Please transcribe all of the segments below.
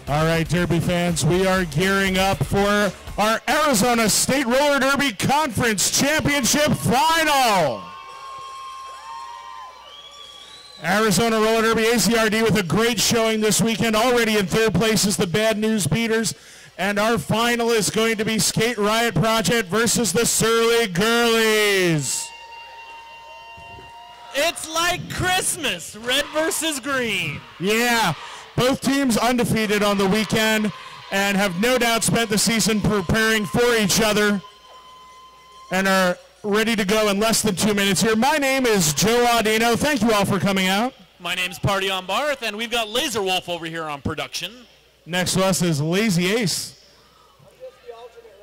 All right, Derby fans, we are gearing up for our Arizona State Roller Derby Conference Championship Final. Arizona Roller Derby ACRD with a great showing this weekend. Already in third place is the Bad News Beaters. And our final is going to be Skate Riot Project versus the Surly Girlies. It's like Christmas, red versus green. Yeah, both teams undefeated on the weekend and have no doubt spent the season preparing for each other and are ready to go in less than 2 minutes here. My name is Joe Audino. Thank you all for coming out. My name's Party on Barth, and we've got Laser Wolf over here on production. Next to us is Lazy Ace.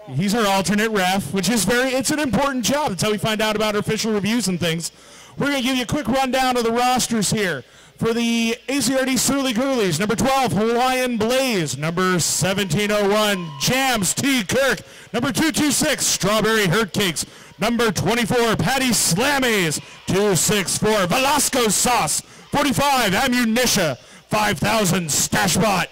He's our alternate ref, which is it's an important job. That's how we find out about our official reviews and things. We're going to give you a quick rundown of the rosters here. For the ACRD Surly Girlies, number 12, Hawaiian Blaze. Number 1701, Jams T. Kirk. Number 226, Strawberry Hurtcakes. Number 24, Patty Slammies. 264, Velasco Sauce. 45, Ammunitia. 5000, Stashbot.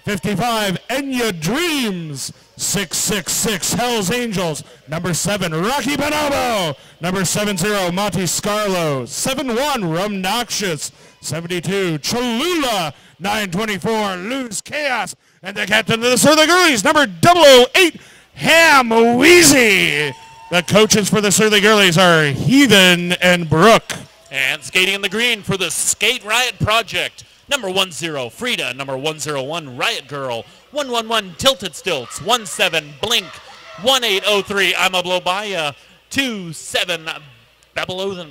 55, Enya Dreams. 666, Hell's Angels. Number 7, Rocky Bonobo. Number 70, Monte Scarlo. 71, Rum Noxious. 72, Cholula. 924, Lose Chaos. And the captain of the Surly Girlies, number 008, Ham Wheezy. The coaches for the Surly Girlies are Heathen and Brooke. And skating in the green for the Skate Riot Project, number 10, Frida. Number 101, Riot Girl. 111, Tilted Stilts. 17, Blink. 1803, I'm a Blow By Ya. 27, Babylothan.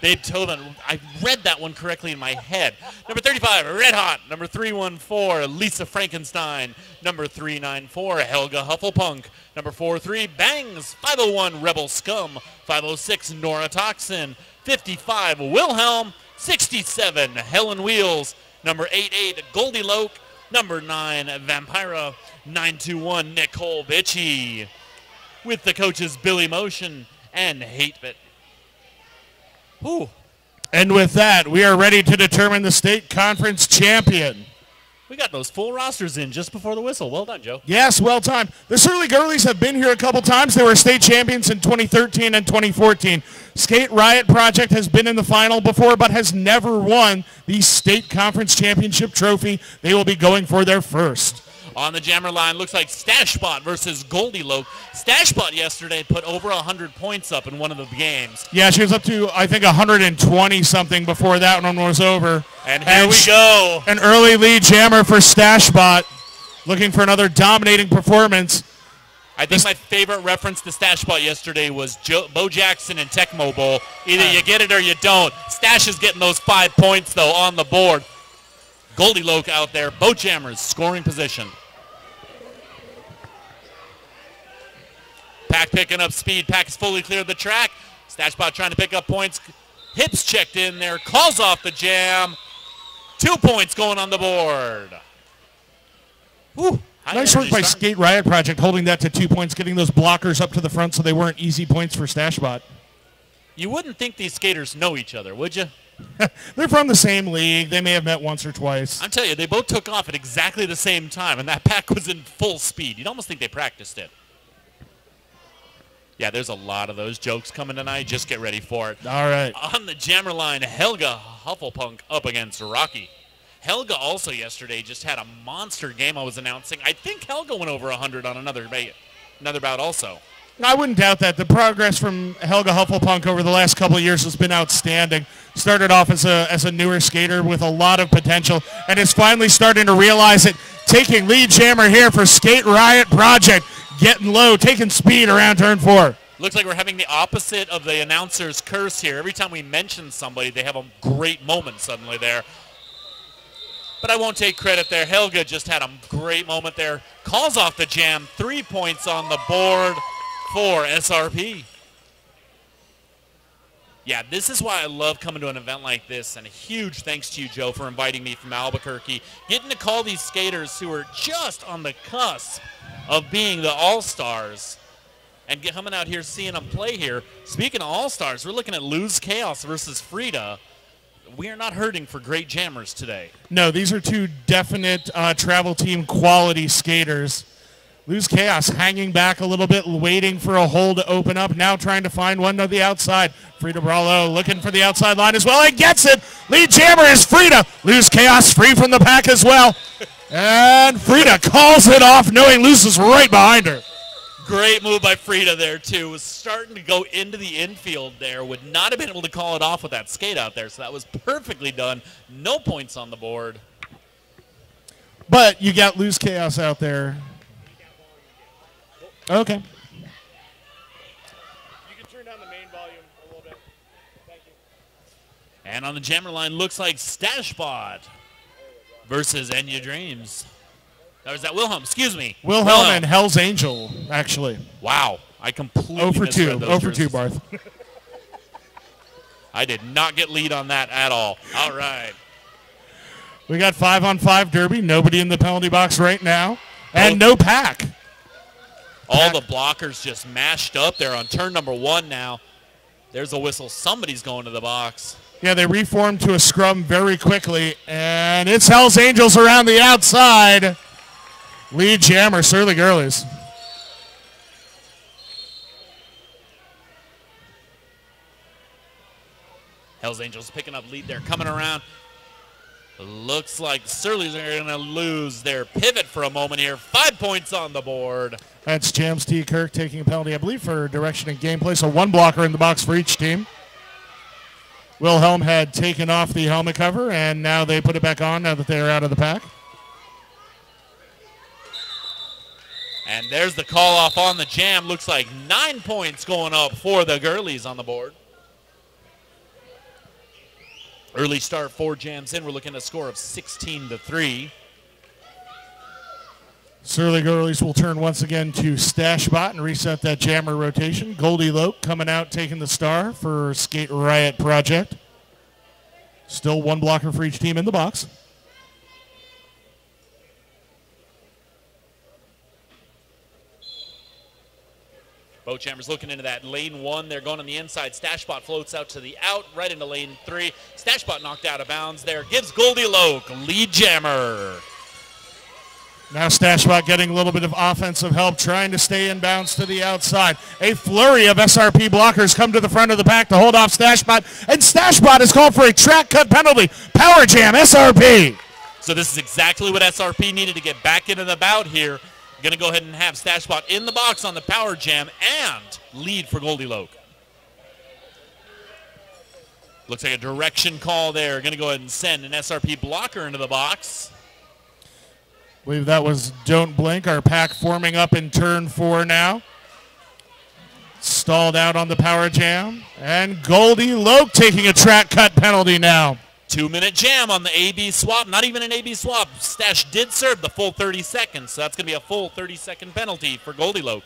Babe Tobin. I read that one correctly in my head. Number 35, Red Hot. Number 314, Lisa Frankenstein. Number 394, Helga Hufflepunk. Number 43, Bangs. 501, Rebel Scum. 506, Nora Toxin. 55, Wilhelm. 67, Helen Wheels. Number 88, Goldie Loke. Number 9, Vampira. 921, Nicole Bitchy. With the coaches Billy Motion and Hatebit. Ooh. And with that, we are ready to determine the state conference champion. We got those full rosters in just before the whistle. Well done, Joe. Yes, well timed. The Surly Girlies have been here a couple times. They were state champions in 2013 and 2014. Skate Riot Project has been in the final before, but has never won the state conference championship trophy. They will be going for their first. On the jammer line, looks like Stashbot versus Goldie Loke. Stashbot yesterday put over 100 points up in one of the games. Yeah, she was up to, I think, 120-something before that one was over. And here we go. An early lead jammer for Stashbot, looking for another dominating performance. I think my favorite reference to Stashbot yesterday was Bo Jackson and Tecmo Bowl. Either you get it or you don't. Stash is getting those 5 points, though, on the board. Goldie Loke out there, both jammers, scoring position. Pack picking up speed. Pack has fully cleared the track. Stashbot trying to pick up points. Hips checked in there. Calls off the jam. 2 points going on the board. Ooh, nice work by Skate Riot Project, holding that to 2 points, getting those blockers up to the front so they weren't easy points for Stashbot. You wouldn't think these skaters know each other, would you? They're from the same league. They may have met once or twice. I'm telling you, they both took off at exactly the same time, and that pack was in full speed. You'd almost think they practiced it. Yeah, there's a lot of those jokes coming tonight. Just get ready for it. All right. On the jammer line, Helga Hufflepunk up against Rocky. Helga also yesterday just had a monster game I was announcing. I think Helga went over 100 on another bout also. I wouldn't doubt that. The progress from Helga Hufflepunk over the last couple of years has been outstanding. Started off as a newer skater with a lot of potential and is finally starting to realize it. Taking lead jammer here for Skate Riot Project. Getting low, taking speed around turn 4. Looks like we're having the opposite of the announcer's curse here. Every time we mention somebody, they have a great moment suddenly there. But I won't take credit there. Helga just had a great moment there. Calls off the jam. 3 points on the board for SRP. Yeah, this is why I love coming to an event like this, and a huge thanks to you, Joe, for inviting me from Albuquerque. Getting to call these skaters who are just on the cusp of being the All-Stars and coming out here seeing them play here. Speaking of All-Stars, we're looking at Lose Chaos versus Frida. we are not hurting for great jammers today. No, these are two definite travel team quality skaters. Lose Chaos hanging back a little bit, waiting for a hole to open up. Now trying to find one to the outside. Frida Brallo looking for the outside line as well and gets it. Lead jammer is Frida. Lose Chaos free from the pack as well. And Frida calls it off, knowing Luz is right behind her. Great move by Frida there, too. Was starting to go into the infield there. Would not have been able to call it off with that skate out there, so that was perfectly done. No points on the board. But you got Lose Chaos out there. Okay. You can turn down the main volume a little bit. Thank you. And on the jammer line, looks like Stashbot versus Enya Dreams. Or is that Wilhelm? Excuse me. Wilhelm and Hell's Angel, actually. Wow. I completely 0 for 2. misread those 0 for 2, jerseys. Barth. I did not get lead on that at all. All right. We got 5-on-5 derby. Nobody in the penalty box right now. And no pack. All the blockers just mashed up there on turn number 1 now. There's a whistle. Somebody's going to the box. Yeah, they reformed to a scrum very quickly. And it's Hell's Angels around the outside. Lead jammer, Surly Girlies. Hell's Angels picking up lead there, coming around. Looks like Surlys are going to lose their pivot for a moment here. 5 points on the board. That's Jams T. Kirk taking a penalty, I believe, for direction and gameplay. So one blocker in the box for each team. Wilhelm had taken off the helmet cover, and now they put it back on now that they're out of the pack. And there's the call off on the jam. Looks like 9 points going up for the girlies on the board. Early start, 4 jams in. We're looking at a score of 16-3. Surly Girlies will turn once again to Stashbot and reset that jammer rotation. Goldie Loke coming out, taking the star for Skate Riot Project. Still one blocker for each team in the box. Both jammers looking into that lane 1. They're going on the inside. Stashbot floats out to the out, right into lane 3. Stashbot knocked out of bounds there. Gives Goldie Loke lead jammer. Now Stashbot getting a little bit of offensive help, trying to stay in bounds to the outside. A flurry of SRP blockers come to the front of the pack to hold off Stashbot, and Stashbot is called for a track cut penalty. Power jam, SRP. So this is exactly what SRP needed to get back into the bout here. Going to go ahead and have Stashbot in the box on the power jam and lead for Goldie Loke. Looks like a direction call there. Going to go ahead and send an SRP blocker into the box. I believe that was Don't Blink, our pack forming up in turn 4 now. Stalled out on the power jam. And Goldie Loke taking a track cut penalty now. 2-minute jam on the AB swap. Not even an AB swap. Stash did serve the full 30 seconds, so that's going to be a full 30-second penalty for Goldie Loke.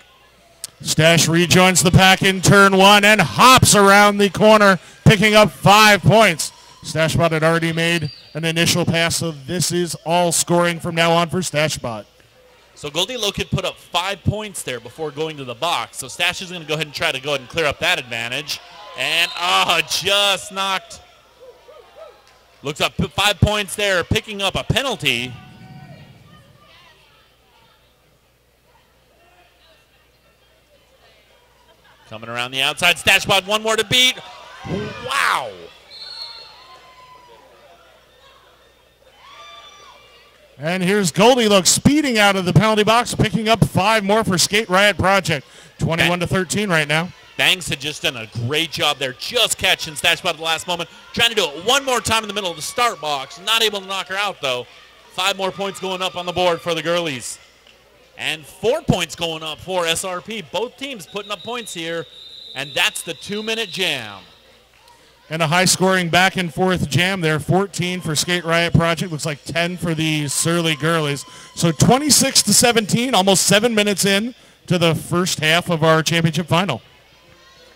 Stash rejoins the pack in turn 1 and hops around the corner, picking up 5 points. Stashbot had already made an initial pass, so this is all scoring from now on for Stashbot. So Goldie Loke had put up 5 points there before going to the box, so Stash is going to go ahead and try to go ahead and clear up that advantage. And, just knocked. Looks up 5 points there, picking up a penalty. Coming around the outside, Stashbot, one more to beat. Wow. And here's Goldie Loke speeding out of the penalty box, picking up 5 more for Skate Riot Project. 21-13 right now. Banks had just done a great job there, just catching Stashbot at the last moment. Trying to do it one more time in the middle of the start box. Not able to knock her out, though. 5 more points going up on the board for the girlies. And 4 points going up for SRP. Both teams putting up points here. And that's the 2-minute jam. And a high-scoring back-and-forth jam there. 14 for Skate Riot Project. Looks like 10 for the Surly Girlies. So 26-17, almost 7 minutes in to the first half of our championship final.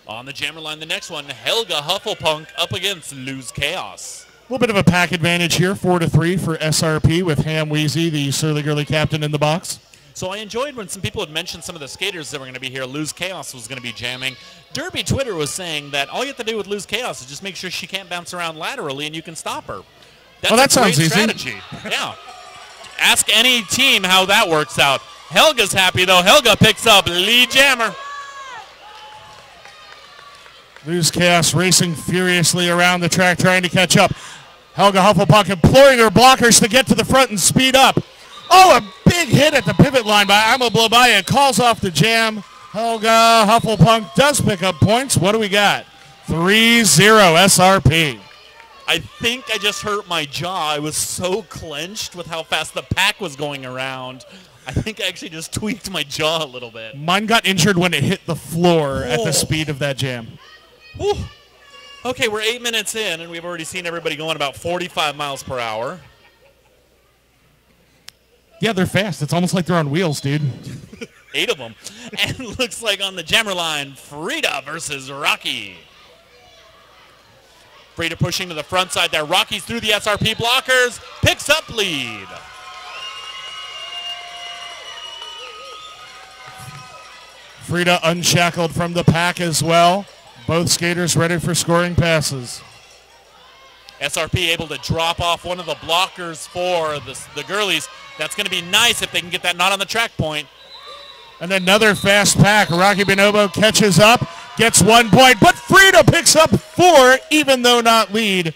On the jammer line, the next one, Helga Hufflepunk up against Lose Chaos. A little bit of a pack advantage here, 4-3 for SRP with Ham Wheezy, the Surly Girly captain, in the box. So I enjoyed when some people had mentioned some of the skaters that were going to be here. Lose Chaos was going to be jamming. Derby Twitter was saying that all you have to do with Lose Chaos is just make sure she can't bounce around laterally and you can stop her. That's that a great sounds strategy. Yeah. Ask any team how that works out. Helga's happy, though. Helga picks up lead jammer. Lose Chaos racing furiously around the track trying to catch up. Helga Hufflepuck imploring her blockers to get to the front and speed up. Oh, a big hit at the pivot line by Imo Blobaya. Calls off the jam. Helga Hufflepuck does pick up points. What do we got? 3-0 SRP. I think I just hurt my jaw. I was so clenched with how fast the pack was going around. I think I actually just tweaked my jaw a little bit. Mine got injured when it hit the floor at the speed of that jam. Whew. Okay, we're 8 minutes in, and we've already seen everybody going about 45 miles per hour. Yeah, they're fast. It's almost like they're on wheels, dude. 8 of them. And it looks like on the jammer line, Frida versus Rocky. Frida pushing to the front side there. Rocky's through the SRP blockers. Picks up lead. Frida unshackled from the pack as well. Both skaters ready for scoring passes. SRP able to drop off one of the blockers for the girlies. That's going to be nice if they can get that not on the track point. And another fast pack. Rocky Bonobo catches up, gets 1 point, but Frida picks up 4, even though not lead.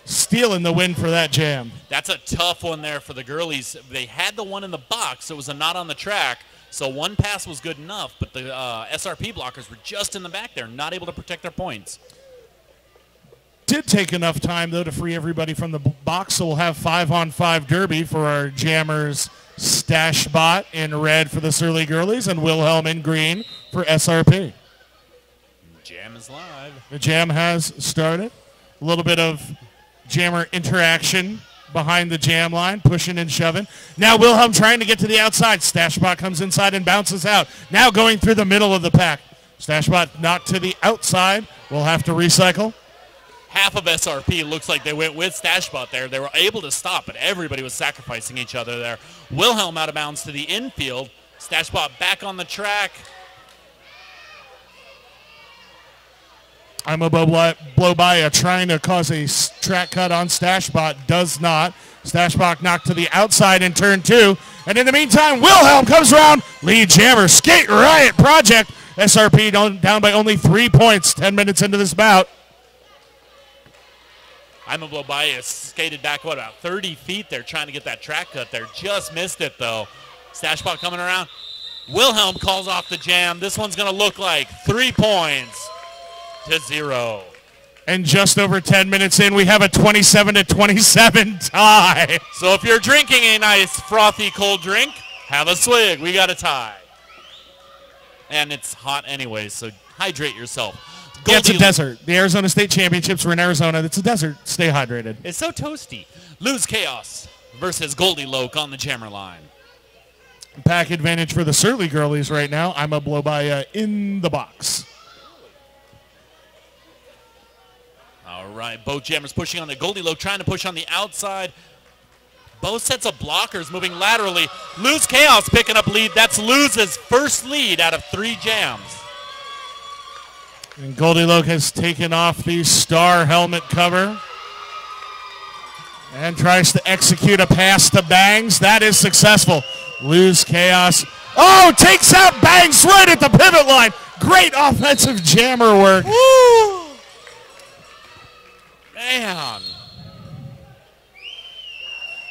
Stealing the win for that jam. That's a tough one there for the girlies. They had the one in the box. It was a not on the track. So one pass was good enough, but the SRP blockers were just in the back there, not able to protect their points. Did take enough time, though, to free everybody from the box, so we'll have 5-on-5 derby for our jammers. Stash Bot in red for the Surly Girlies and Wilhelm in green for SRP. Jam is live. The jam has started. A little bit of jammer interaction behind the jam line, pushing and shoving. Now Wilhelm trying to get to the outside. Stashbot comes inside and bounces out. Now going through the middle of the pack. Stashbot knocked to the outside. We'll have to recycle. Half of SRP looks like they went with Stashbot there. They were able to stop, but everybody was sacrificing each other there. Wilhelm out of bounds to the infield. Stashbot back on the track. I'm a blow by trying to cause a track cut on Stashbot. Does not. Stashbot knocked to the outside in turn 2. And in the meantime, Wilhelm comes around. Lead jammer, Skate Riot Project. SRP down by only 3 points 10 minutes into this bout. I'm a blow by skated back, about 30 feet there trying to get that track cut there. Just missed it, though. Stashbot coming around. Wilhelm calls off the jam. This one's going to look like 3 points to 0. And just over 10 minutes in, we have a 27-27 tie. So if you're drinking a nice frothy cold drink, have a swig. We got a tie. And it's hot anyway, so hydrate yourself. Yeah, it's a desert. The Arizona State Championships were in Arizona. It's a desert. Stay hydrated. It's so toasty. Lose Chaos versus Goldie Loke on the jammer line. Pack advantage for the Surly Girlies right now. I'm a blow by in the box. All right, both jammers pushing on the Goldie Loke, trying to push on the outside. Both sets of blockers moving laterally. Lose Chaos picking up lead. That's Luse's first lead out of 3 jams. And Goldie Loke has taken off the star helmet cover and tries to execute a pass to Bangs. That is successful. Lose Chaos. Oh, takes out Bangs right at the pivot line. Great offensive jammer work. Woo! Man.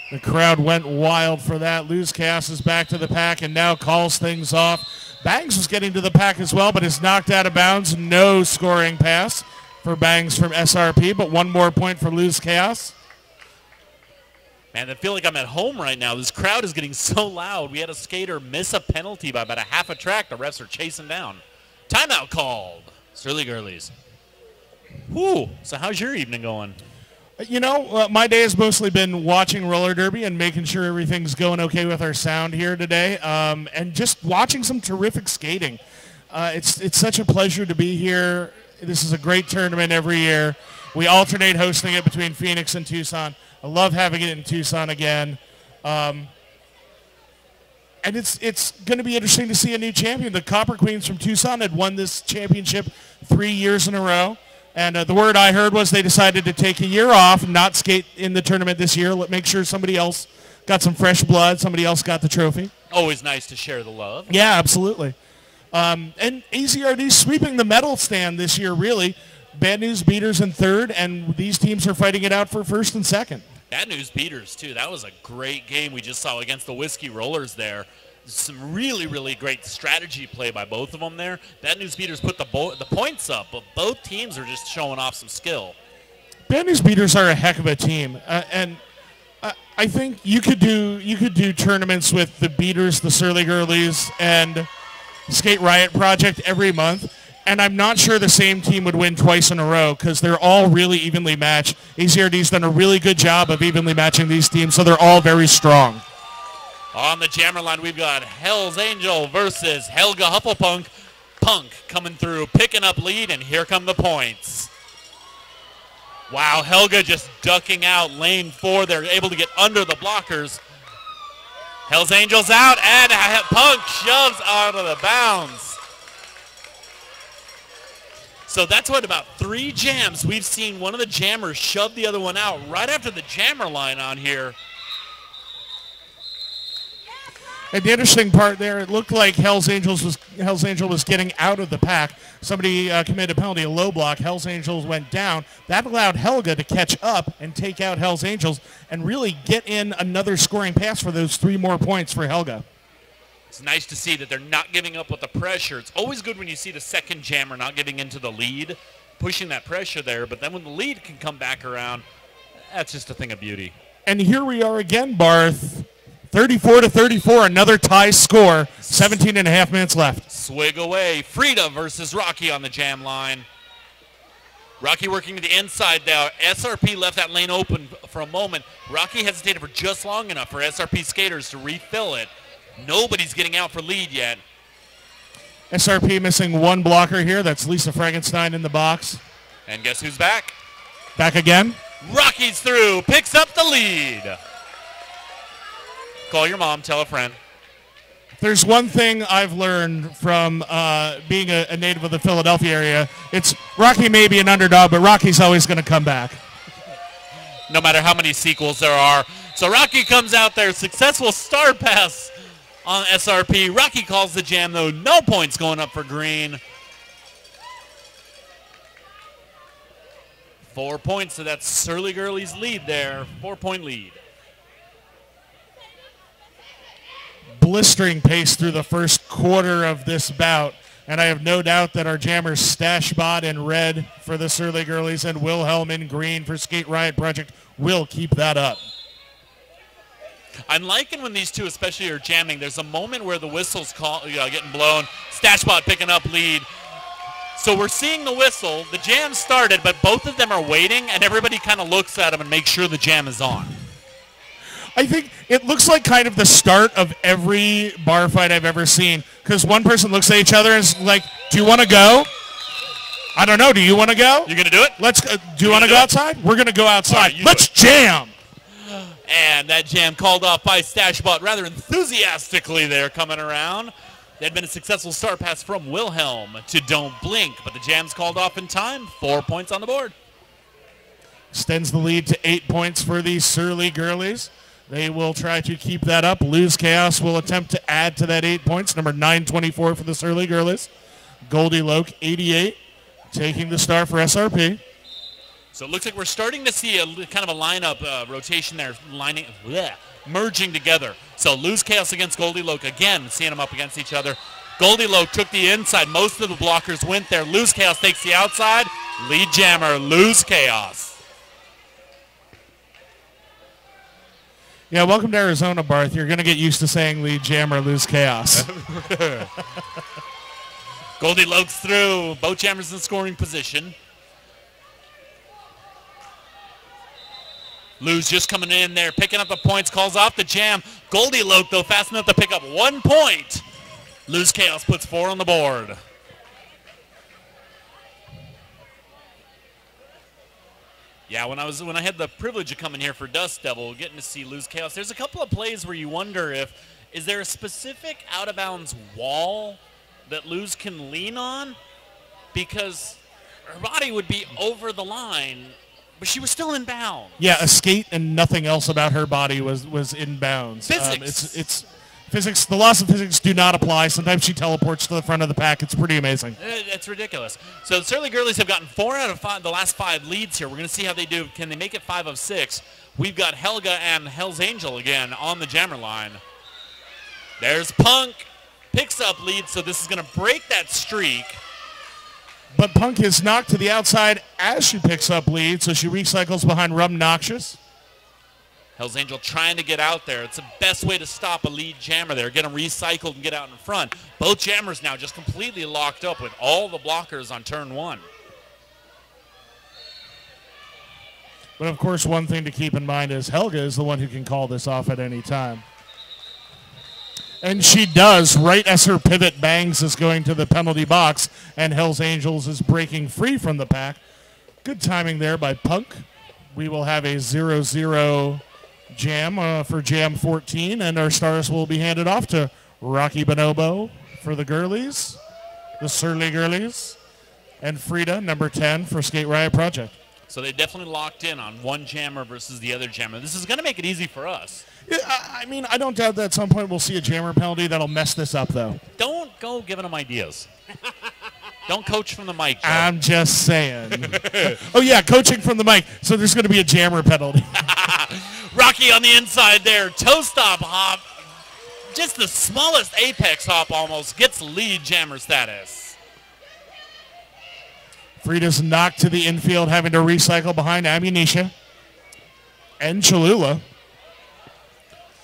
The crowd went wild for that. Lose Chaos is back to the pack and now calls things off. Bangs was getting to the pack as well, but is knocked out of bounds. No scoring pass for Bangs from SRP, but 1 more point for Lose Chaos. Man, I feel like I'm at home right now. This crowd is getting so loud. We had a skater miss a penalty by about a half a track. The refs are chasing down. Timeout called. Surly Girlies. Whew. So how's your evening going? You know, my day has mostly been watching roller derby and making sure everything's going okay with our sound here today, and just watching some terrific skating. It's such a pleasure to be here. This is a great tournament every year. We alternate hosting it between Phoenix and Tucson. I love having it in Tucson again. And And it's going to be interesting to see a new champion. The Copper Queens from Tucson had won this championship 3 years in a row. And the word I heard was they decided to take a year off and not skate in the tournament this year. Make sure somebody else got some fresh blood, somebody else got the trophy. Always nice to share the love. Yeah, absolutely. And AZRD sweeping the medal stand this year, really. Bad News Beaters in third, and these teams are fighting it out for first and second. Bad News Beaters, too. That was a great game we just saw against the Whiskey Rollers there. Some really, really great strategy play by both of them there. Bad News Beaters put the points up, but both teams are just showing off some skill. Bad News Beaters are a heck of a team, and I think you could do tournaments with the Beaters, the Surly Girlies, and Skate Riot Project every month, and I'm not sure the same team would win twice in a row because they're all really evenly matched. AZRD's done a really good job of evenly matching these teams, so they're all very strong. On the jammer line, we've got Hell's Angel versus Helga Hufflepunk. Punk coming through, picking up lead, and here come the points. Wow, Helga just ducking out lane 4. They're able to get under the blockers. Hell's Angel's out, and Punk shoves out of the bounds. So that's what, about 3 jams we've seen one of the jammers shove the other one out right after the jammer line on here. And the interesting part there, it looked like Hell's Angel was getting out of the pack. Somebody committed a penalty, a low block. Hell's Angels went down. That allowed Helga to catch up and take out Hell's Angels and really get in another scoring pass for those 3 more points for Helga. It's nice to see that they're not giving up with the pressure. It's always good when you see the second jammer not giving into the lead, pushing that pressure there. But then when the lead can come back around, that's just a thing of beauty. And here we are again, Barth. 34-34, another tie score. 17 and a half minutes left. Swig away. Frida versus Rocky on the jam line. Rocky working to the inside now. SRP left that lane open for a moment. Rocky hesitated for just long enough for SRP skaters to refill it. Nobody's getting out for lead yet. SRP missing 1 blocker here. That's Lisa Frankenstein in the box. And guess who's back? Back again. Rocky's through. Picks up the lead. Call your mom, tell a friend. There's one thing I've learned from being a native of the Philadelphia area. It's Rocky may be an underdog, but Rocky's always going to come back. No matter how many sequels there are. So Rocky comes out there, successful star pass on SRP. Rocky calls the jam, though. No points going up for green. 4 points, so that's Surly Girlies' lead there. 4-point lead. Blistering pace through the first quarter of this bout, and I have no doubt that our jammers Stashbot in red for the Surly Girlies and Wilhelm in green for Skate Riot Project will keep that up. I'm liking when these two especially are jamming. There's a moment where the whistle's getting blown. Stashbot picking up lead. So we're seeing the whistle. The jam started, but both of them are waiting, and everybody kind of looks at them and makes sure the jam is on. I think it looks like kind of the start of every bar fight I've ever seen, because one person looks at each other and is like, do you want to go? I don't know. Do you want to go? You going to do it? Let's. Do you want to go outside? We're going to go outside. Right, let's jam. And that jam called off by Stashbot rather enthusiastically there coming around. There had been a successful start pass from Wilhelm to Don't Blink, but the jam's called off in time. 4 points on the board. Extends the lead to 8 points for the Surly Girlies. They will try to keep that up. Lose Chaos will attempt to add to that 8 points. Number 924 for the Surly Girlies. Goldie Loke, 88, taking the star for SRP. So it looks like we're starting to see a kind of a lineup rotation there, merging together. So Lose Chaos against Goldie Loke again, seeing them up against each other. Goldie Loke took the inside. Most of the blockers went there. Lose Chaos takes the outside. Lead jammer, Lose Chaos. Yeah, welcome to Arizona, Barth. You're going to get used to saying lead jammer, Lose Chaos. Goldie Loke's through. Both jammers in scoring position. Lou's just coming in there, picking up the points, calls off the jam. Goldie Loke, though, fast enough to pick up 1 point. Lose Chaos puts 4 on the board. Yeah, when I had the privilege of coming here for Dust Devil, getting to see Lose Chaos, there's a couple of plays where you wonder if is there a specific out-of-bounds wall that Luz can lean on? Because her body would be over the line, but she was still in bounds. Yeah, a skate and nothing else about her body was in bounds. Physics. It's physics. The laws of physics do not apply. Sometimes she teleports to the front of the pack. It's pretty amazing. It's ridiculous. So the Surly Girlies have gotten 4 out of 5, the last 5 leads here. We're going to see how they do. Can they make it 5 of 6? We've got Helga and Hell's Angel again on the jammer line. There's Punk. Picks up lead, so this is going to break that streak. But Punk is knocked to the outside as she picks up lead, so she recycles behind Rum Noxious. Hell's Angel trying to get out there. It's the best way to stop a lead jammer there. Get them recycled and get out in front. Both jammers now just completely locked up with all the blockers on turn 1. But of course, one thing to keep in mind is Helga is the one who can call this off at any time. And she does, right as her pivot bangs is going to the penalty box, and Hell's Angels is breaking free from the pack. Good timing there by Punk. We will have a 0-0 jam for Jam 14, and our stars will be handed off to Rocky Bonobo for the girlies, the Surly Girlies, and Frida, number 10, for Skate Riot Project. So they definitely locked in on one jammer versus the other jammer. This is going to make it easy for us. Yeah, I mean, I don't doubt that at some point we'll see a jammer penalty that'll mess this up, though. Don't go giving them ideas. Don't coach from the mic, Joe. I'm just saying. Oh, yeah, coaching from the mic. So there's going to be a jammer penalty. Rocky on the inside there. Toe stop hop. Just the smallest apex hop almost gets lead jammer status. Frida's knocked to the infield, having to recycle behind Ammunisha and Cholula.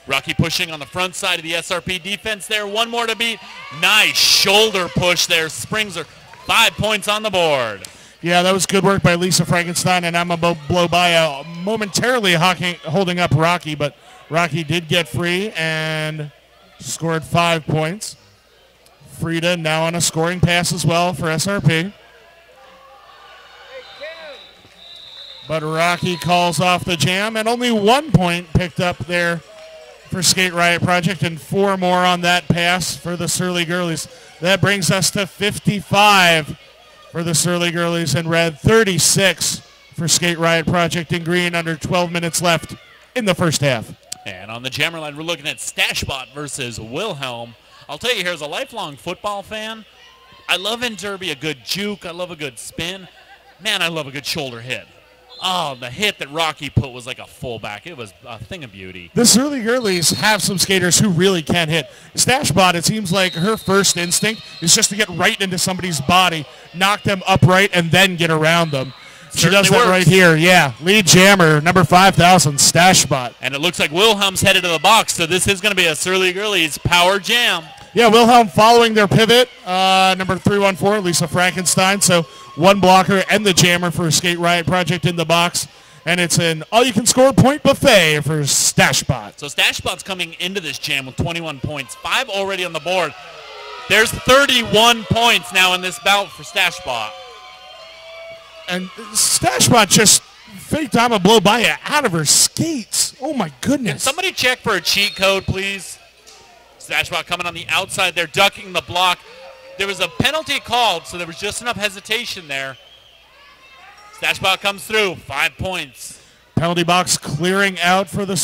Rocky pushing on the front side of the SRP defense there. One more to beat. Nice shoulder push there. Springs her 5 points on the board. Yeah, that was good work by Lisa Frankenstein, and I'm about to blow by momentarily holding up Rocky, but Rocky did get free and scored 5 points. Frida now on a scoring pass as well for SRP. But Rocky calls off the jam, and only 1 point picked up there for Skate Riot Project, and 4 more on that pass for the Surly Girlies. That brings us to 55 for the Surly Girlies in red, 36 for Skate Riot Project in green, under 12 minutes left in the first half. And on the jammer line, we're looking at Stashbot versus Wilhelm. I'll tell you here, as a lifelong football fan, I love in Derby a good juke. I love a good spin. Man, I love a good shoulder hit. Oh, the hit that Rocky put was like a fullback. It was a thing of beauty. The Surly Girlies have some skaters who really can hit. Stashbot, it seems like her first instinct is just to get right into somebody's body, knock them upright, and then get around them. She does that right here, yeah. Lead jammer, number 5,000, Stashbot. And it looks like Wilhelm's headed to the box, so this is going to be a Surly Girlies power jam. Yeah, Wilhelm following their pivot, number 314, Lisa Frankenstein. So one blocker and the jammer for Skate Riot Project in the box. And it's an all-you-can-score point buffet for Stashbot. So Stashbot's coming into this jam with 21 points, 5 already on the board. There's 31 points now in this bout for Stashbot. And Stashbot just faked on a blow by it out of her skates. Oh, my goodness. Can somebody check for a cheat code, please? Stashbot coming on the outside there, ducking the block. There was a penalty called, so there was just enough hesitation there. Stashbot comes through, 5 points. Penalty box clearing out for the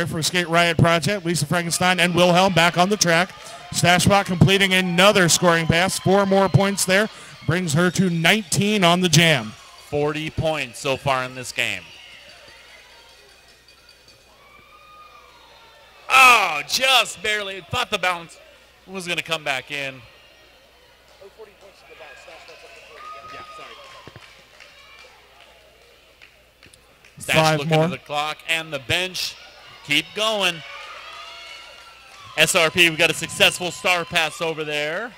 for Skate Riot Project. Lisa Frankenstein and Wilhelm back on the track. Stashbot completing another scoring pass. 4 more points there. Brings her to 19 on the jam. 40 points so far in this game. Oh, just barely. Thought the bounce was going to come back in. 40 points to the bounce. Stashbot's up to 40. Yeah, sorry. Stash 5 looking more. at the clock and the bench. Keep going. SRP, we've got a successful star pass over there.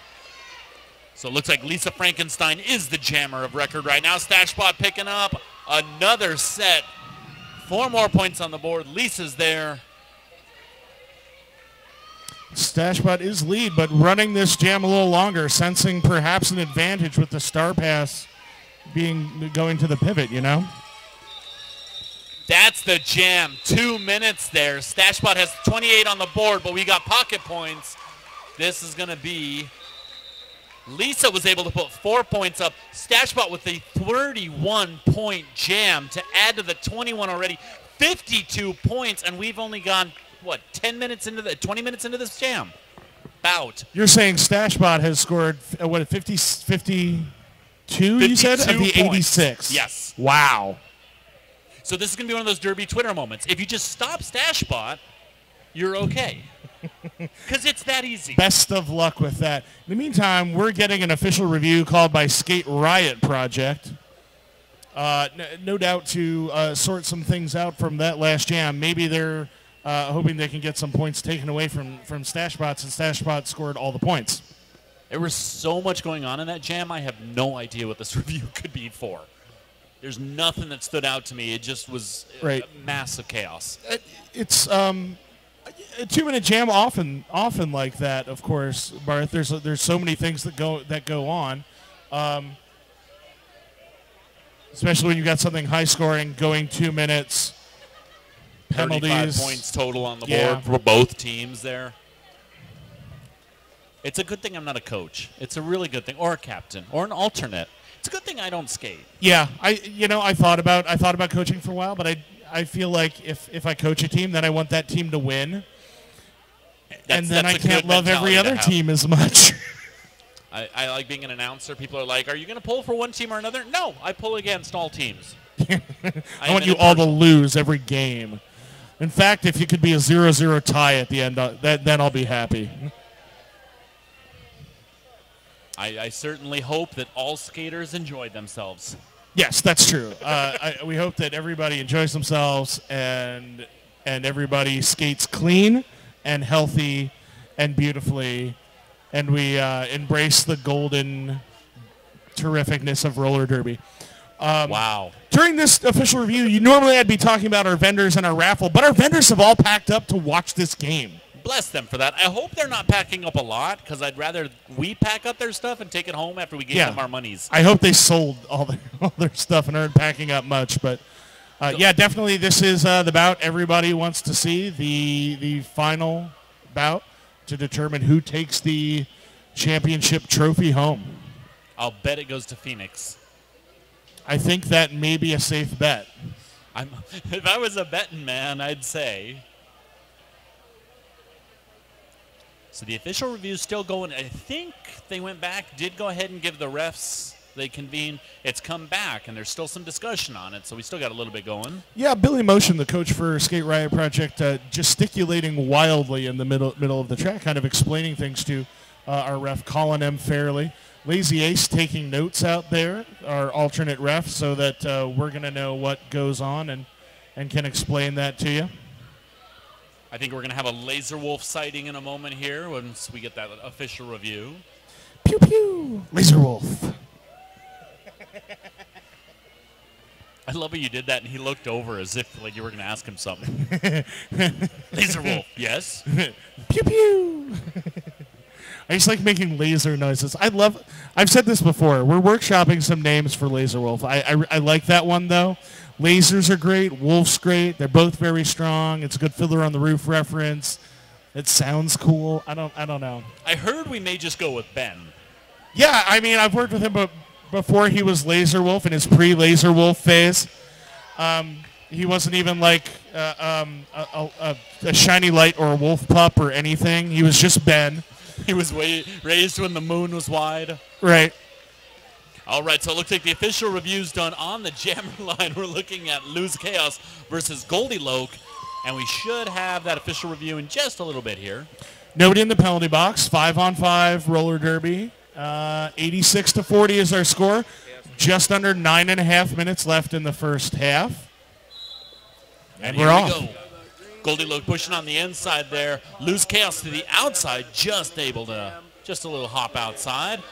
So it looks like Lisa Frankenstein is the jammer of record right now. Stashbot picking up another set. 4 more points on the board. Lisa's there. Stashbot is lead, but running this jam a little longer, sensing perhaps an advantage with the star pass going to the pivot, you know? That's the jam. 2 minutes there. Stashbot has 28 on the board, but we got pocket points. This is going to be... Lisa was able to put 4 points up. Stashbot with a 31-point jam to add to the 21 already. 52 points, and we've only gone, 20 minutes into this jam? Bout. You're saying Stashbot has scored, 52, you said? Of the 86. Yes. Wow. So this is going to be one of those Derby Twitter moments. If you just stop Stashbot, you're okay. Because it's that easy. Best of luck with that. In the meantime, we're getting an official review called by Skate Riot Project. No doubt to sort some things out from that last jam. Maybe they're hoping they can get some points taken away from Stashbot, since Stashbot scored all the points. There was so much going on in that jam, I have no idea what this review could be for. There's nothing that stood out to me. It just was right. Massive chaos. It's a 2-minute jam often like that, of course, Barth. There's so many things that go on. Especially when you got something high scoring going 2 minutes. Penalties. 35 points total on the board for both teams there. It's a good thing I'm not a coach. It's a really good thing, or a captain, or an alternate. It's a good thing I don't skate. Yeah, I thought about coaching for a while, but I feel like if I coach a team, then I want that team to win, and then I can't love every other team as much. I like being an announcer. People are like, "Are you going to pull for one team or another?" No, I pull against all teams. I want you all to lose every game. In fact, if you could be a 0-0 tie at the end, then I'll be happy. I certainly hope that all skaters enjoyed themselves. Yes, that's true. We hope that everybody enjoys themselves and everybody skates clean and healthy and beautifully, and we embrace the golden terrificness of roller derby. Wow. During this official review, normally I'd be talking about our vendors and our raffle, but our vendors have all packed up to watch this game. Bless them for that. I hope they're not packing up a lot, because I'd rather we pack up their stuff and take it home after we gave them our monies. I hope they sold all their stuff and aren't packing up much. But, yeah, definitely this is the bout everybody wants to see, the final bout to determine who takes the championship trophy home. I'll bet it goes to Phoenix. I think that may be a safe bet. If I was a betting man, I'd say... So the official review is still going. I think they went back, did go ahead and give the refs, they convened. It's come back, and there's still some discussion on it, so we still got a little bit going. Yeah, Billy Motion, the coach for Skate Riot Project, gesticulating wildly in the middle of the track, kind of explaining things to our ref, Colin M. Fairley. Lazy Ace taking notes out there, our alternate ref, so that we're going to know what goes on and can explain that to you. I think we're going to have a Laser Wolf sighting in a moment here once we get that official review. Pew, pew. Laser Wolf. I love how you did that, and he looked over as if like you were going to ask him something. Laser Wolf, yes? Pew, pew. I just like making laser noises. I've said this before. We're workshopping some names for Laser Wolf. I like that one, though. Lasers are great. Wolf's great. They're both very strong. It's a good Fiddler on the Roof reference. It sounds cool. I don't know. I heard we may just go with Ben. Yeah, I mean, I've worked with him before he was Laser Wolf in his pre-Laser Wolf phase. He wasn't even like a shiny light or a wolf pup or anything. He was just Ben. He was raised when the moon was wide. Right. All right, so it looks like the official review's done on the jammer line. We're looking at Lose Chaos versus Goldie Loke, and we should have that official review in just a little bit here. Nobody in the penalty box. 5-on-5 roller derby. 86-40 is our score. Just under 9.5 minutes left in the first half. And we're off. Go. Goldie Loke pushing on the inside there. Lose Chaos to the outside, just a little hop outside.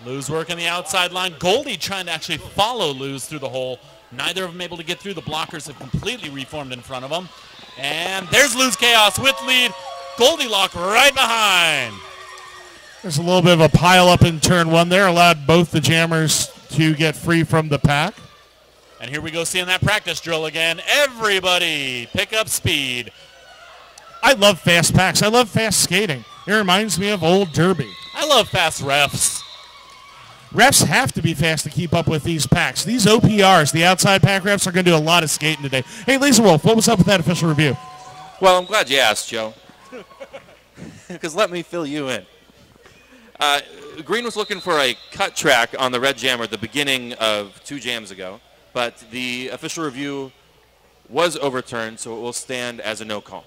Lose working the outside line. Goldie trying to actually follow Lose through the hole. Neither of them able to get through. The blockers have completely reformed in front of them. And there's Lose Chaos with lead. Goldie Loke right behind. There's a little bit of a pile up in turn one there. Allowed both the jammers to get free from the pack. And here we go seeing that practice drill again. Everybody pick up speed. I love fast packs. I love fast skating. It reminds me of old Derby. I love fast refs. Refs have to be fast to keep up with these packs. These OPRs, the outside pack refs, are going to do a lot of skating today. Hey, Laser Wolf, what was up with that official review? Well, I'm glad you asked, Joe. Because let me fill you in. Green was looking for a cut track on the red jammer at the beginning of 2 jams ago, but the official review was overturned, so it will stand as a no call.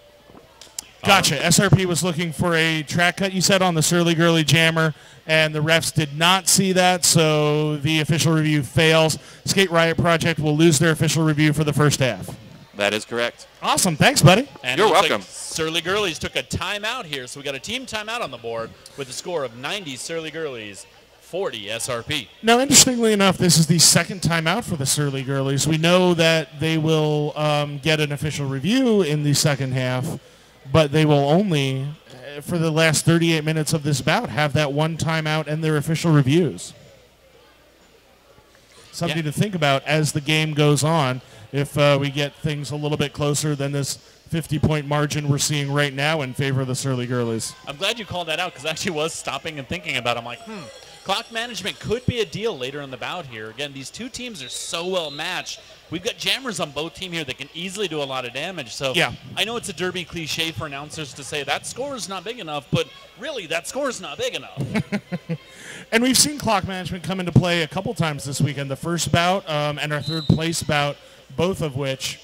Gotcha. SRP was looking for a track cut, you said, on the Surly Girly jammer, and the refs did not see that, so the official review fails. Skate Riot Project will lose their official review for the first half. That is correct. Awesome. Thanks, buddy. And you're welcome. Like Surly Girlies took a timeout here, so we got a team timeout on the board with a score of 90 Surly Girlies, 40 SRP. Now, interestingly enough, this is the second timeout for the Surly Girlies. We know that they will get an official review in the second half, but they will only, for the last 38 minutes of this bout, have that one timeout and their official reviews. Something to think about as the game goes on. If we get things a little bit closer than this 50-point margin we're seeing right now in favor of the Surly Girlies. I'm glad you called that out because I actually was stopping and thinking about it. I'm like, clock management could be a deal later in the bout here. Again, these two teams are so well matched. We've got jammers on both teams here that can easily do a lot of damage. So yeah. I know it's a derby cliche for announcers to say that score is not big enough, but really that score is not big enough. And we've seen clock management come into play a couple times this weekend. The first bout and our third place bout, both of which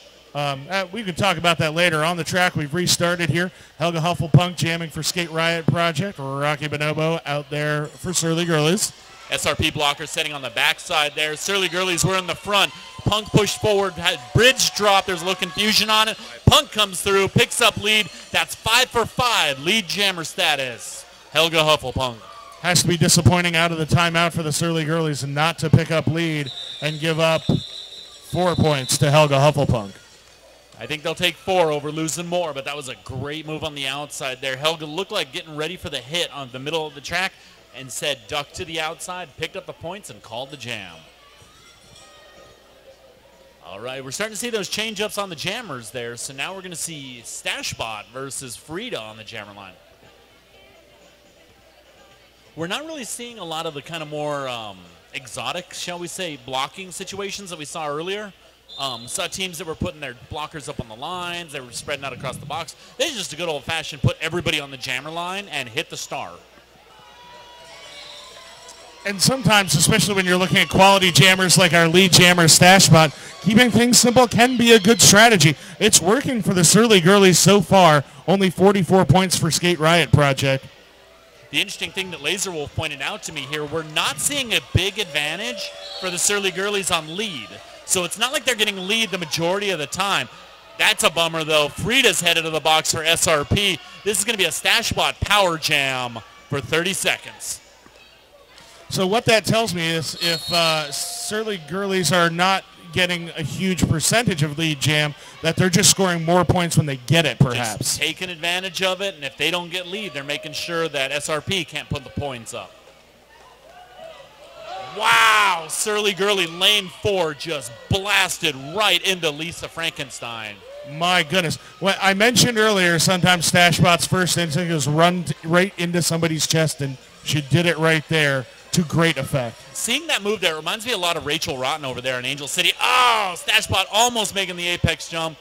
we can talk about that later. On the track, we've restarted here. Helga Hufflepunk jamming for Skate Riot Project. Rocky Bonobo out there for Surly Girlies. SRP blocker setting on the backside there. Surly Girlies were in the front. Punk pushed forward, had bridge drop. There's a little confusion on it. Punk comes through, picks up lead. That's 5 for 5. Lead jammer status. Helga Hufflepunk. Has to be disappointing out of the timeout for the Surly Girlies and not to pick up lead and give up 4 points to Helga Hufflepunk. I think they'll take 4 over losing more, but that was a great move on the outside there. Helga looked like getting ready for the hit on the middle of the track and said duck to the outside, picked up the points, and called the jam. All right, we're starting to see those change-ups on the jammers there, so now we're going to see Stashbot versus Frida on the jammer line. We're not really seeing a lot of the kind of more exotic, shall we say, blocking situations that we saw earlier. Saw teams that were putting their blockers up on the lines. They were spreading out across the box. They just a good old-fashioned put everybody on the jammer line and hit the star. And sometimes, especially when you're looking at quality jammers like our lead jammer Stashbot, keeping things simple can be a good strategy. It's working for the Surly Girlies so far. Only 44 points for Skate Riot Project. The interesting thing that Laser Wolf pointed out to me here, we're not seeing a big advantage for the Surly Girlies on lead. So it's not like they're getting lead the majority of the time. That's a bummer, though. Frida's headed to the box for SRP. This is going to be a Stashbot power jam for 30 seconds. So what that tells me is if Surly Girlies are not getting a huge percentage of lead jam, that they're just scoring more points when they get it, perhaps. Just taking advantage of it, and if they don't get lead, they're making sure that SRP can't put the points up. Wow, Surly Girly lane 4 just blasted right into Lisa Frankenstein. My goodness. Well, I mentioned earlier sometimes Stashbot's first instinct is run right into somebody's chest, and she did it right there to great effect. Seeing that move there reminds me a lot of Rachel Rotten over there in Angel City. Oh, Stashbot almost making the apex jump.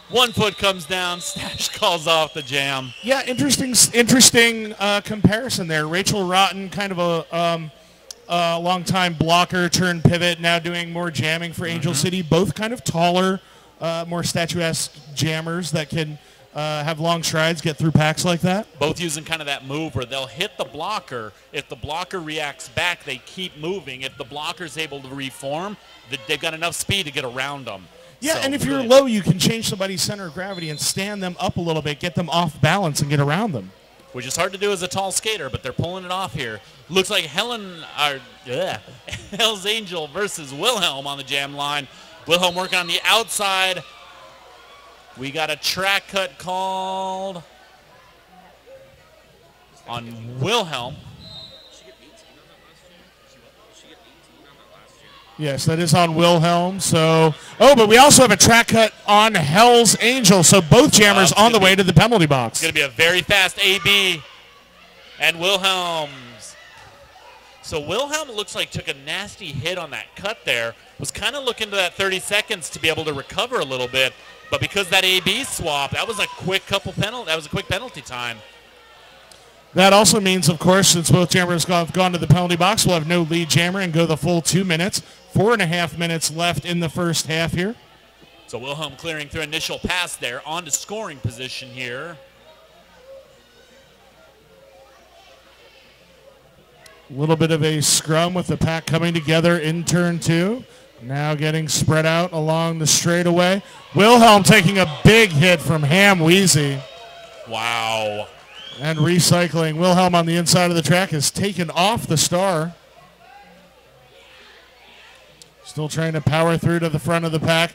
1 foot comes down. Stash calls off the jam. Yeah, interesting comparison there. Rachel Rotten, kind of a long-time blocker turned pivot, now doing more jamming for Angel City. Both kind of taller, more statuesque jammers that can have long strides, get through packs like that. Both using kind of that move where they'll hit the blocker. If the blocker reacts back, they keep moving. If the blocker's able to reform, they've got enough speed to get around them. Yeah, so, and if you're low, you can change somebody's center of gravity and stand them up a little bit, get them off balance, and get around them. Which is hard to do as a tall skater, but they're pulling it off here. Looks like Hell's Angel versus Wilhelm on the jam line. Wilhelm working on the outside. We got a track cut called on Wilhelm. Yes, that is on Wilhelm. So, but we also have a track cut on Hell's Angel. So both jammers on the way to the penalty box. It's going to be a very fast AB and Wilhelm's. So Wilhelm looks like took a nasty hit on that cut there. Was kind of looking to that 30 seconds to be able to recover a little bit. But because that AB swap, that was a quick penalty time. That also means, of course, since both jammers have gone to the penalty box, we'll have no lead jammer and go the full 2 minutes. 4.5 minutes left in the first half here. So Wilhelm clearing through initial pass there onto scoring position here. A little bit of a scrum with the pack coming together in turn 2. Now getting spread out along the straightaway. Wilhelm taking a big hit from Ham Wheezy. Wow. And recycling. Wilhelm on the inside of the track is taken off the star. Still trying to power through to the front of the pack.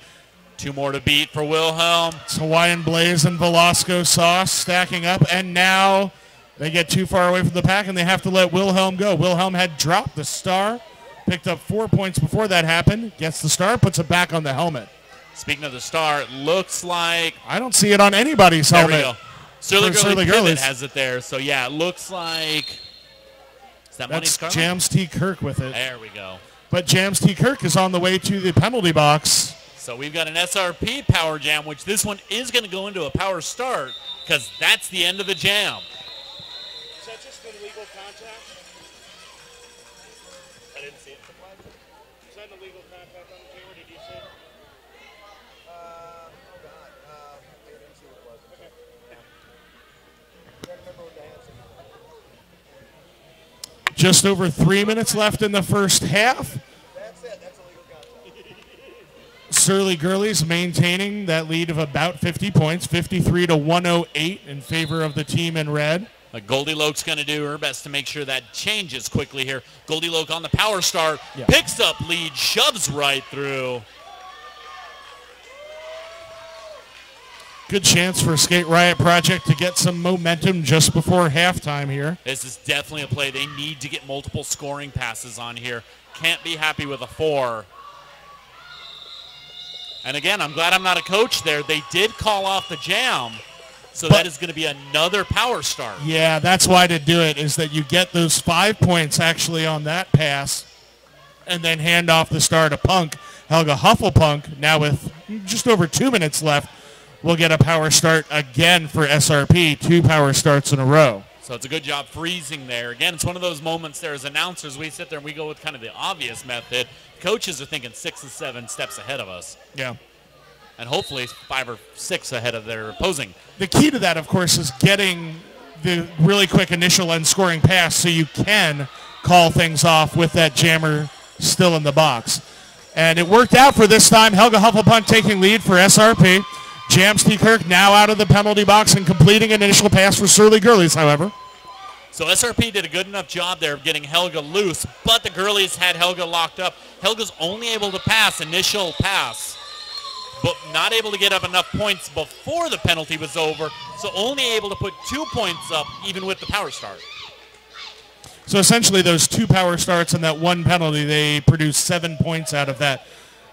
2 more to beat for Wilhelm. It's Hawaiian Blaze and Velasco Sauce stacking up. And now they get too far away from the pack and they have to let Wilhelm go. Wilhelm had dropped the star. Picked up 4 points before that happened. Gets the star, puts it back on the helmet. Speaking of the star, it looks like... I don't see it on anybody's helmet. There we go. Surly Pivot has it there. So, yeah, it looks like... Is that Money Scarlet? Jams T. Kirk with it. There we go. But Jams T. Kirk is on the way to the penalty box. So we've got an SRP power jam, which this one is going to go into a power start because that's the end of the jam. Is that just an illegal contact? I didn't see it. Is that an illegal contact on the camera? Did you see it? I didn't see what it was. Okay. I can't remember what the answer was. Just over 3 minutes left in the first half. That's it. That's illegal contact. Surly Girlies maintaining that lead of about 50 points, 53 to 108 in favor of the team in red. Goldie Loke's going to do her best to make sure that changes quickly here. Goldie Loke on the power start, picks up lead, shoves right through. Good chance for Skate Riot Project to get some momentum just before halftime here. This is definitely a play. They need to get multiple scoring passes on here. Can't be happy with a 4. And again, I'm glad I'm not a coach there. They did call off the jam. So that is going to be another power start. Yeah, that's why to do it is that you get those 5 points actually on that pass and then hand off the star to Punk. Helga Hufflepunk, now with just over 2 minutes left, will get a power start again for SRP, 2 power starts in a row. So it's a good job freezing there. Again, it's one of those moments there as announcers, we sit there and we go with kind of the obvious method. Coaches are thinking 6 and 7 steps ahead of us. Yeah. And hopefully 5 or 6 ahead of their opposing. The key to that, of course, is getting the really quick initial and scoring pass so you can call things off with that jammer still in the box. And it worked out for this time. Helga Hufflepunk taking lead for SRP. Jams T. Kirk now out of the penalty box and completing an initial pass for Surly Girlies, however. So SRP did a good enough job there of getting Helga loose, but the Girlies had Helga locked up. Helga's only able to pass initial pass, but not able to get up enough points before the penalty was over, so only able to put 2 points up even with the power start. So essentially those 2 power starts and that 1 penalty, they produced 7 points out of that.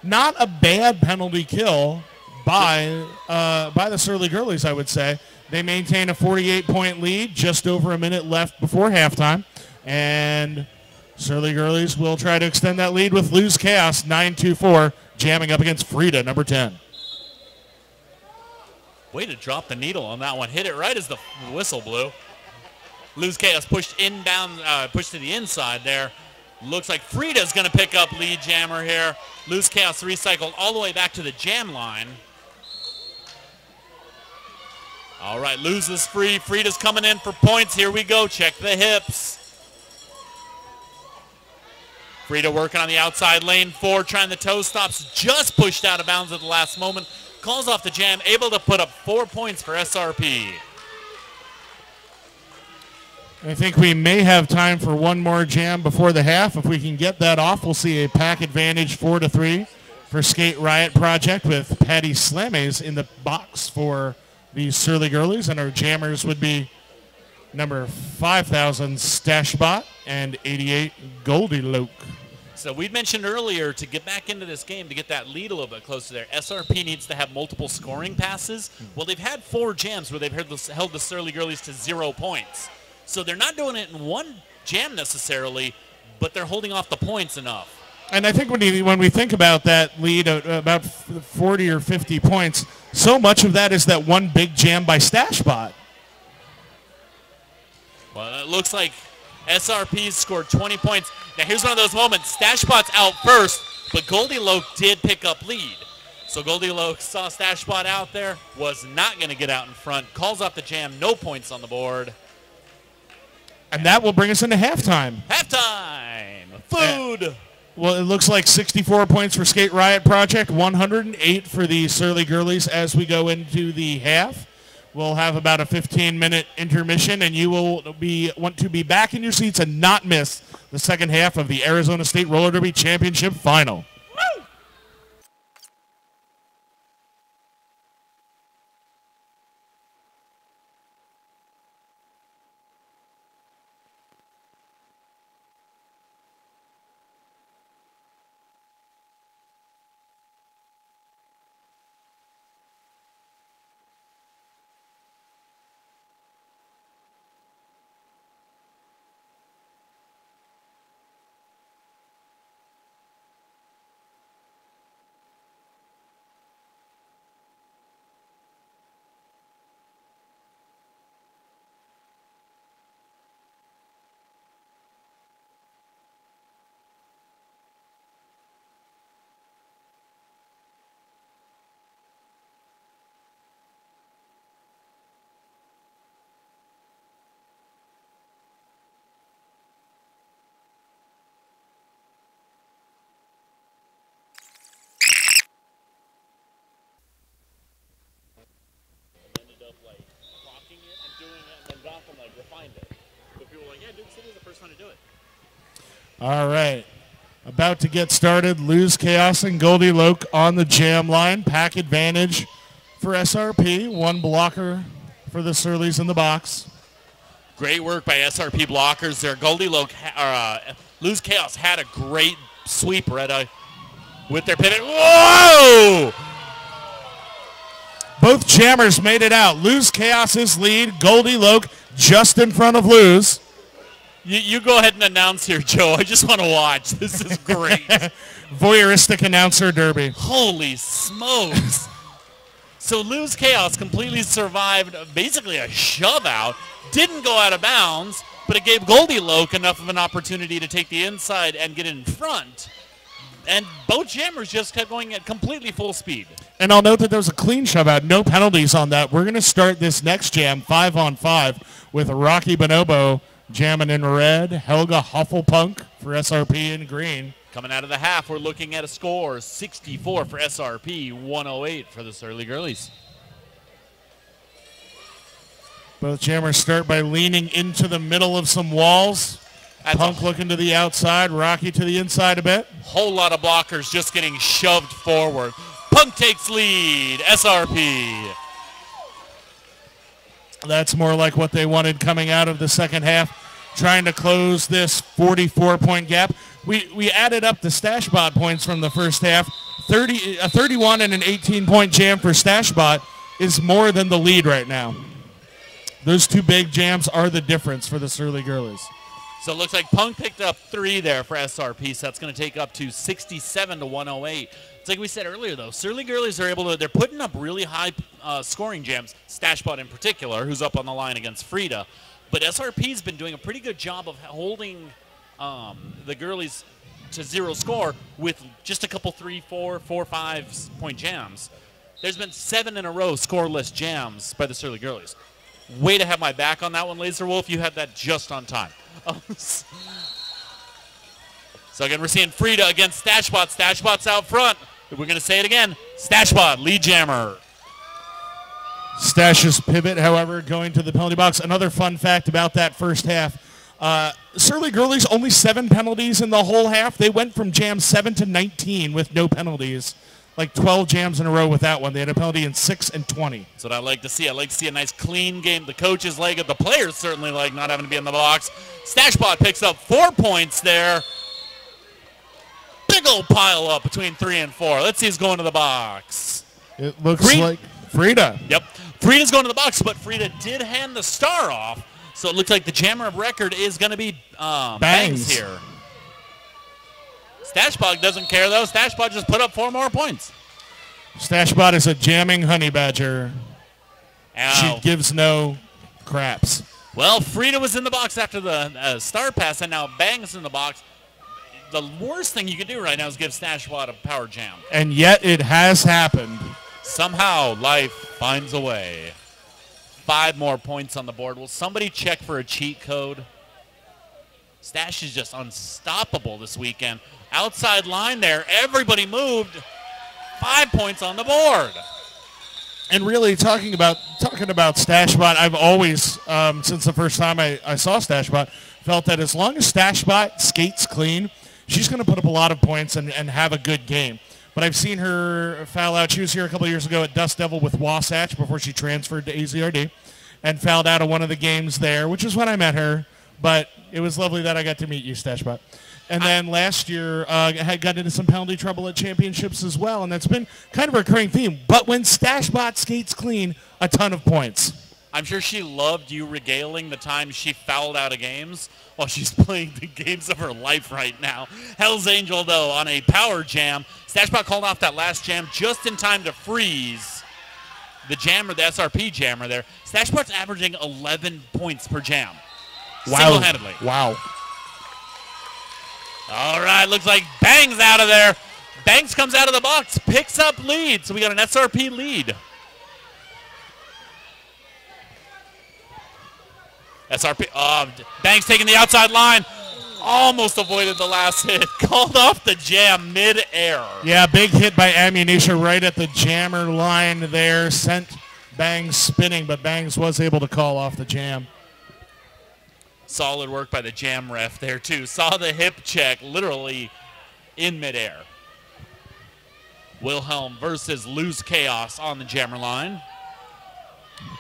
Not a bad penalty kill by the Surly Girlies, I would say. They maintain a 48-point lead, just over a minute left before halftime. And Surly Girlies will try to extend that lead with Lose Chaos, 9-2-4, jamming up against Frida, number 10. Way to drop the needle on that one. Hit it right as the whistle blew. Lose Chaos pushed to the inside there. Looks like Frida's going to pick up lead jammer here. Lose Chaos recycled all the way back to the jam line. All right, loses free. Frida's coming in for points. Here we go. Check the hips. Frida working on the outside lane 4, trying the toe stops. Just pushed out of bounds at the last moment. Calls off the jam, able to put up 4 points for SRP. I think we may have time for one more jam before the half. If we can get that off, we'll see a pack advantage 4-3 for Skate Riot Project with Patty Slames in the box for the Surly Girlies, and our jammers would be number 5,000 Stashbot and 88 Goldie Loke. So we mentioned earlier to get back into this game, to get that lead a little bit closer there, SRP needs to have multiple scoring passes. Well, they've had 4 jams where they've held the Surly Girlies to 0 points. So they're not doing it in one jam necessarily, but they're holding off the points enough. And I think when we think about that lead, about 40 or 50 points, so much of that is that one big jam by StashBot. Well, it looks like SRP scored 20 points. Now, here's one of those moments. StashBot's out first, but Goldie-Loke did pick up lead. So Goldie-Loke saw StashBot out there, was not going to get out in front, calls off the jam, no points on the board. And that will bring us into halftime. Halftime! Food! Well, it looks like 64 points for Skate Riot Project, 108 for the Surly Girlies as we go into the half. We'll have about a 15-minute intermission, and you will want to be back in your seats and not miss the second half of the Arizona State Roller Derby Championship Final. All right. About to get started. Lose Chaos and Goldie-Loke on the jam line. Pack advantage for SRP. 1 blocker for the Surlys in the box. Great work by SRP blockers there. Goldie-Loke, Lose Chaos had a great sweep, Retta, with their pivot. Whoa! Both jammers made it out. Lose Chaos's lead. Goldie-Loke just in front of Lose. You go ahead and announce here, Joe. I just want to watch. This is great. Voyeuristic announcer derby. Holy smokes. So Lose Chaos completely survived basically a shove out. Didn't go out of bounds, but it gave Goldie-Loke enough of an opportunity to take the inside and get in front. And both jammers just kept going at completely full speed. And I'll note that there was a clean shove out. No penalties on that. We're going to start this next jam 5-on-5 with Rocky Bonobo jamming in red, Helga Hufflepunk for SRP in green. Coming out of the half, we're looking at a score 64 for SRP, 108 for the Surly Girlies. Both jammers start by leaning into the middle of some walls. Punk looking to the outside, Rocky to the inside a bit. Whole lot of blockers just getting shoved forward. Punk takes lead, SRP. That's more like what they wanted coming out of the second half, trying to close this 44-point gap. We added up the StashBot points from the first half. A 31 and an 18-point jam for StashBot is more than the lead right now. Those 2 big jams are the difference for the Surly Girlies. So it looks like Punk picked up 3 there for SRP, so that's going to take up to 67 to 108. It's like we said earlier, though. Surly Girlies are able to, they're putting up really high scoring jams, StashBot in particular, who's up on the line against Frida. But SRP's been doing a pretty good job of holding the Girlies to 0 score with just a couple 3, 4, 5-point jams. There's been 7 in a row scoreless jams by the Surly Girlies. Way to have my back on that one, Laser Wolf. You had that just on time. So again, we're seeing Frida against StashBot. StashBot's out front. We're going to say it again. StashBot, lead jammer. Stash's pivot, however, going to the penalty box. Another fun fact about that first half. Surly Girlies, only 7 penalties in the whole half. They went from jam 7 to 19 with no penalties. Like 12 jams in a row with that one. They had a penalty in 6 and 20. That's what I like to see. I like to see a nice clean game. The coaches like it. The players certainly like not having to be in the box. StashBot picks up 4 points there. Big old pile up between 3 and 4. Let's see who's going to the box. It looks like Frida. Yep. Frida's going to the box, but Frida did hand the star off. So it looks like the jammer of record is going to be Bangs here. Stashbot doesn't care, though. Stashbot just put up 4 more points. Stashbot is a jamming honey badger. Ow. She gives no craps. Well, Frida was in the box after the star pass, and now Bangs in the box. The worst thing you can do right now is give Stashbot a power jam. And yet it has happened. Somehow life finds a way. 5 more points on the board. Will somebody check for a cheat code? Stash is just unstoppable this weekend. Outside line there. Everybody moved. 5 points on the board. And really, talking about Stashbot, I've always, since the first time I saw Stashbot, felt that as long as Stashbot skates clean, she's going to put up a lot of points and have a good game. But I've seen her foul out. She was here a couple years ago at Dust Devil with Wasatch before she transferred to AZRD and fouled out of one of the games there, which is when I met her. But it was lovely that I got to meet you, Stashbot. And then last year, I had gotten into some penalty trouble at championships as well, and that's been kind of a recurring theme. But when Stashbot skates clean, a ton of points. I'm sure she loved you regaling the time she fouled out of games while she's playing the games of her life right now. Hell's Angel, though, on a power jam. Stashbot called off that last jam just in time to freeze the jammer, the SRP jammer there. Stashbot's averaging 11 points per jam. Wow. Single-handedly. Wow. All right, looks like Bangs out of there. Bangs comes out of the box, picks up lead. So we got an SRP lead. SRP, Bangs taking the outside line. Almost avoided the last hit. Called off the jam mid-air. Yeah, big hit by Ammunition right at the jammer line there. Sent Bangs spinning, but Bangs was able to call off the jam. Solid work by the jam ref there, too. Saw the hip check literally in midair. Wilhelm versus Lose Chaos on the jammer line.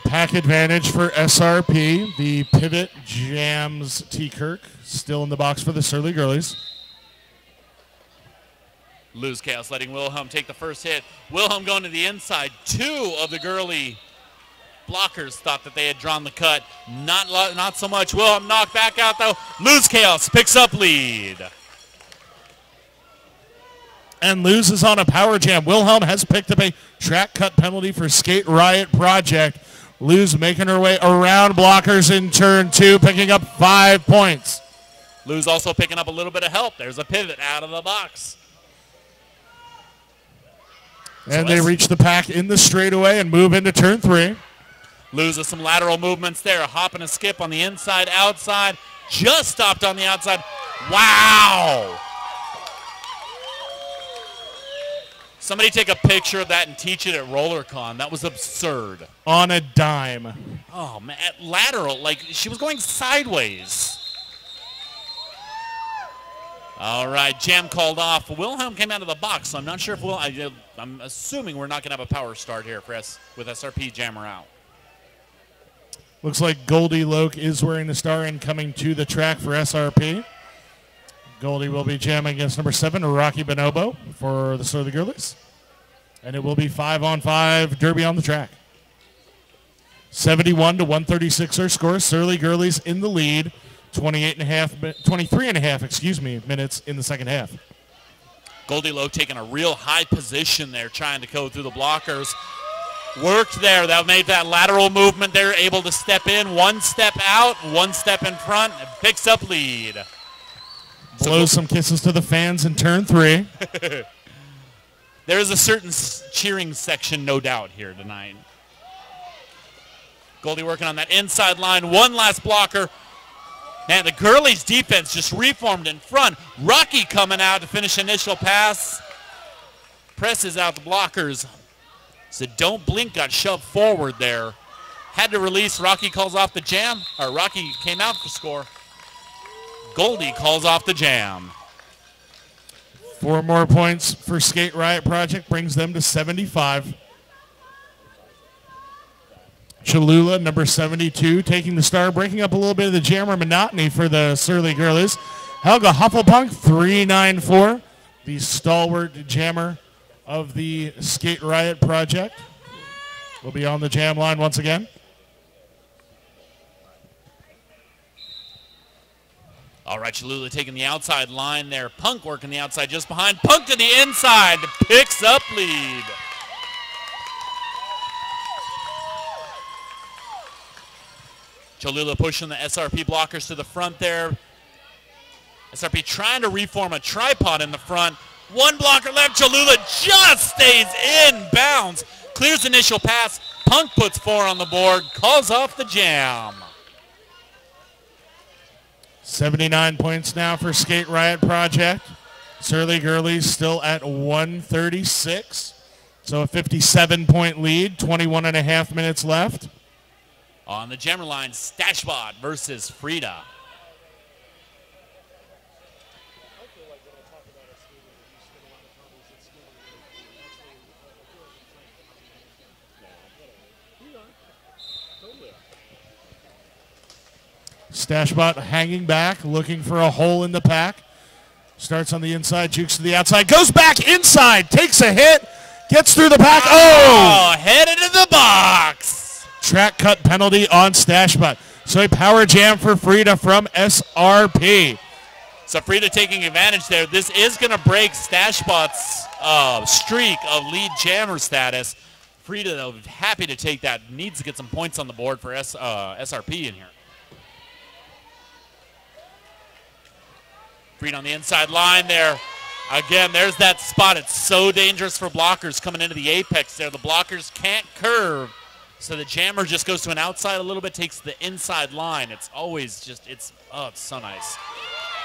Pack advantage for SRP. The pivot jams T. Kirk. Still in the box for the Surly Girlies. Lose Chaos letting Wilhelm take the first hit. Wilhelm going to the inside. 2 of the girly blockers thought that they had drawn the cut. Not so much. Wilhelm knocked back out, though. Lose Chaos picks up lead. And loses on a power jam. Wilhelm has picked up a track cut penalty for Skate Riot Project. Luz making her way around blockers in turn 2, picking up 5 points. Luz also picking up a little bit of help. There's a pivot out of the box. And they reach the pack in the straightaway and move into turn 3. Luz with some lateral movements there. A hop and a skip on the inside, outside. Just stopped on the outside. Wow! Somebody take a picture of that and teach it at RollerCon. That was absurd. On a dime. Oh, man. Lateral. Like, she was going sideways. All right. Jam called off. Wilhelm came out of the box, so I'm not sure if I'm assuming we're not going to have a power start here for with SRP jammer out. Looks like Goldie Loke is wearing the star and coming to the track for SRP. Goldie will be jamming against number 7, Rocky Bonobo, for the Surly Girlies. And it will be 5-on-5 derby on the track. 71 to 136 our score. Surly Girlies in the lead. 23 and a half minutes in the second half. Goldie Loke taking a real high position there, trying to go through the blockers. Worked there. That made that lateral movement there, able to step in. 1 step out, 1 step in front, and picks up lead. Blows some kisses to the fans in turn 3. There is a certain cheering section, no doubt, here tonight. Goldie working on that inside line. 1 last blocker. Man, the girlies' defense just reformed in front. Rocky coming out to finish initial pass. Presses out the blockers. So Don't Blink got shoved forward there. Had to release. Rocky calls off the jam. Or Rocky came out to score. Goldie calls off the jam. 4 more points for Skate Riot Project brings them to 75. Cholula, number 72, taking the star, breaking up a little bit of the jammer monotony for the Surly Girlies. Helga Hufflepunk, 394. the stalwart jammer of the Skate Riot project, will be on the jam line once again. All right, Cholula taking the outside line there. Punk working the outside just behind. Punk to the inside, picks up lead. Cholula pushing the SRP blockers to the front there. SRP trying to reform a tripod in the front. One blocker left. Cholula just stays in bounds. Clears initial pass. Punk puts 4 on the board. Calls off the jam. 79 points now for Skate Riot Project. Surly Girlies still at 136. So a 57-point lead, 21 and a half minutes left. On the jammer line, Stashbot versus Frida. Stashbot hanging back, looking for a hole in the pack. Starts on the inside, jukes to the outside, goes back inside, takes a hit, gets through the pack. Oh! Headed to the box. Track cut penalty on Stashbot. So a power jam for Frida from SRP. So Frida taking advantage there. This is going to break Stashbot's streak of lead jammer status. Frida, though, happy to take that. Needs to get some points on the board for SRP in here. Frida on the inside line there. Again, there's that spot. It's so dangerous for blockers coming into the apex there. The blockers can't curve. So the jammer just goes to an outside a little bit, takes the inside line. It's always just, it's so nice.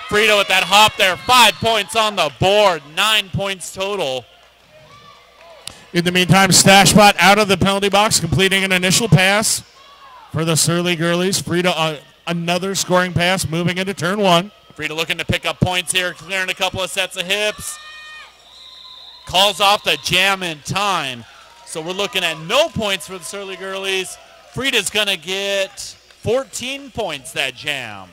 Frida with that hop there. 5 points on the board. 9 points total. In the meantime, Stashbot out of the penalty box, completing an initial pass for the Surly Girlies. Frida another scoring pass, moving into turn 1. Frida looking to pick up points here, clearing a couple of sets of hips. Calls off the jam in time. So we're looking at no points for the Surly Girlies. Frida's going to get 14 points that jam.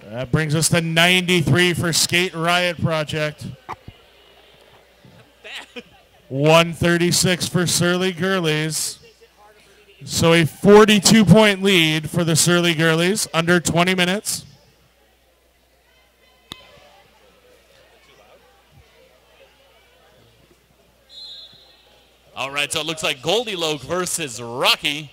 That brings us to 93 for Skate Riot Project. 136 for Surly Girlies. So a 42-point lead for the Surly Girlies, under 20 minutes. All right, so it looks like Goldilocks versus Rocky.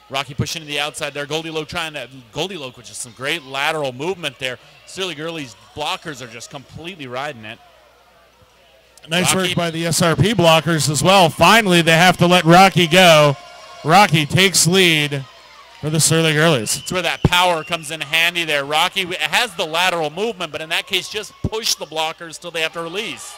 Rocky pushing to the outside there. Goldilocks with just some great lateral movement there. Surly Girlies blockers are just completely riding it. Nice work by the SRP blockers as well. Finally, they have to let Rocky go. Rocky takes lead for the Surly Girlies. That's where that power comes in handy there. Rocky has the lateral movement, but in that case, just push the blockers till they have to release.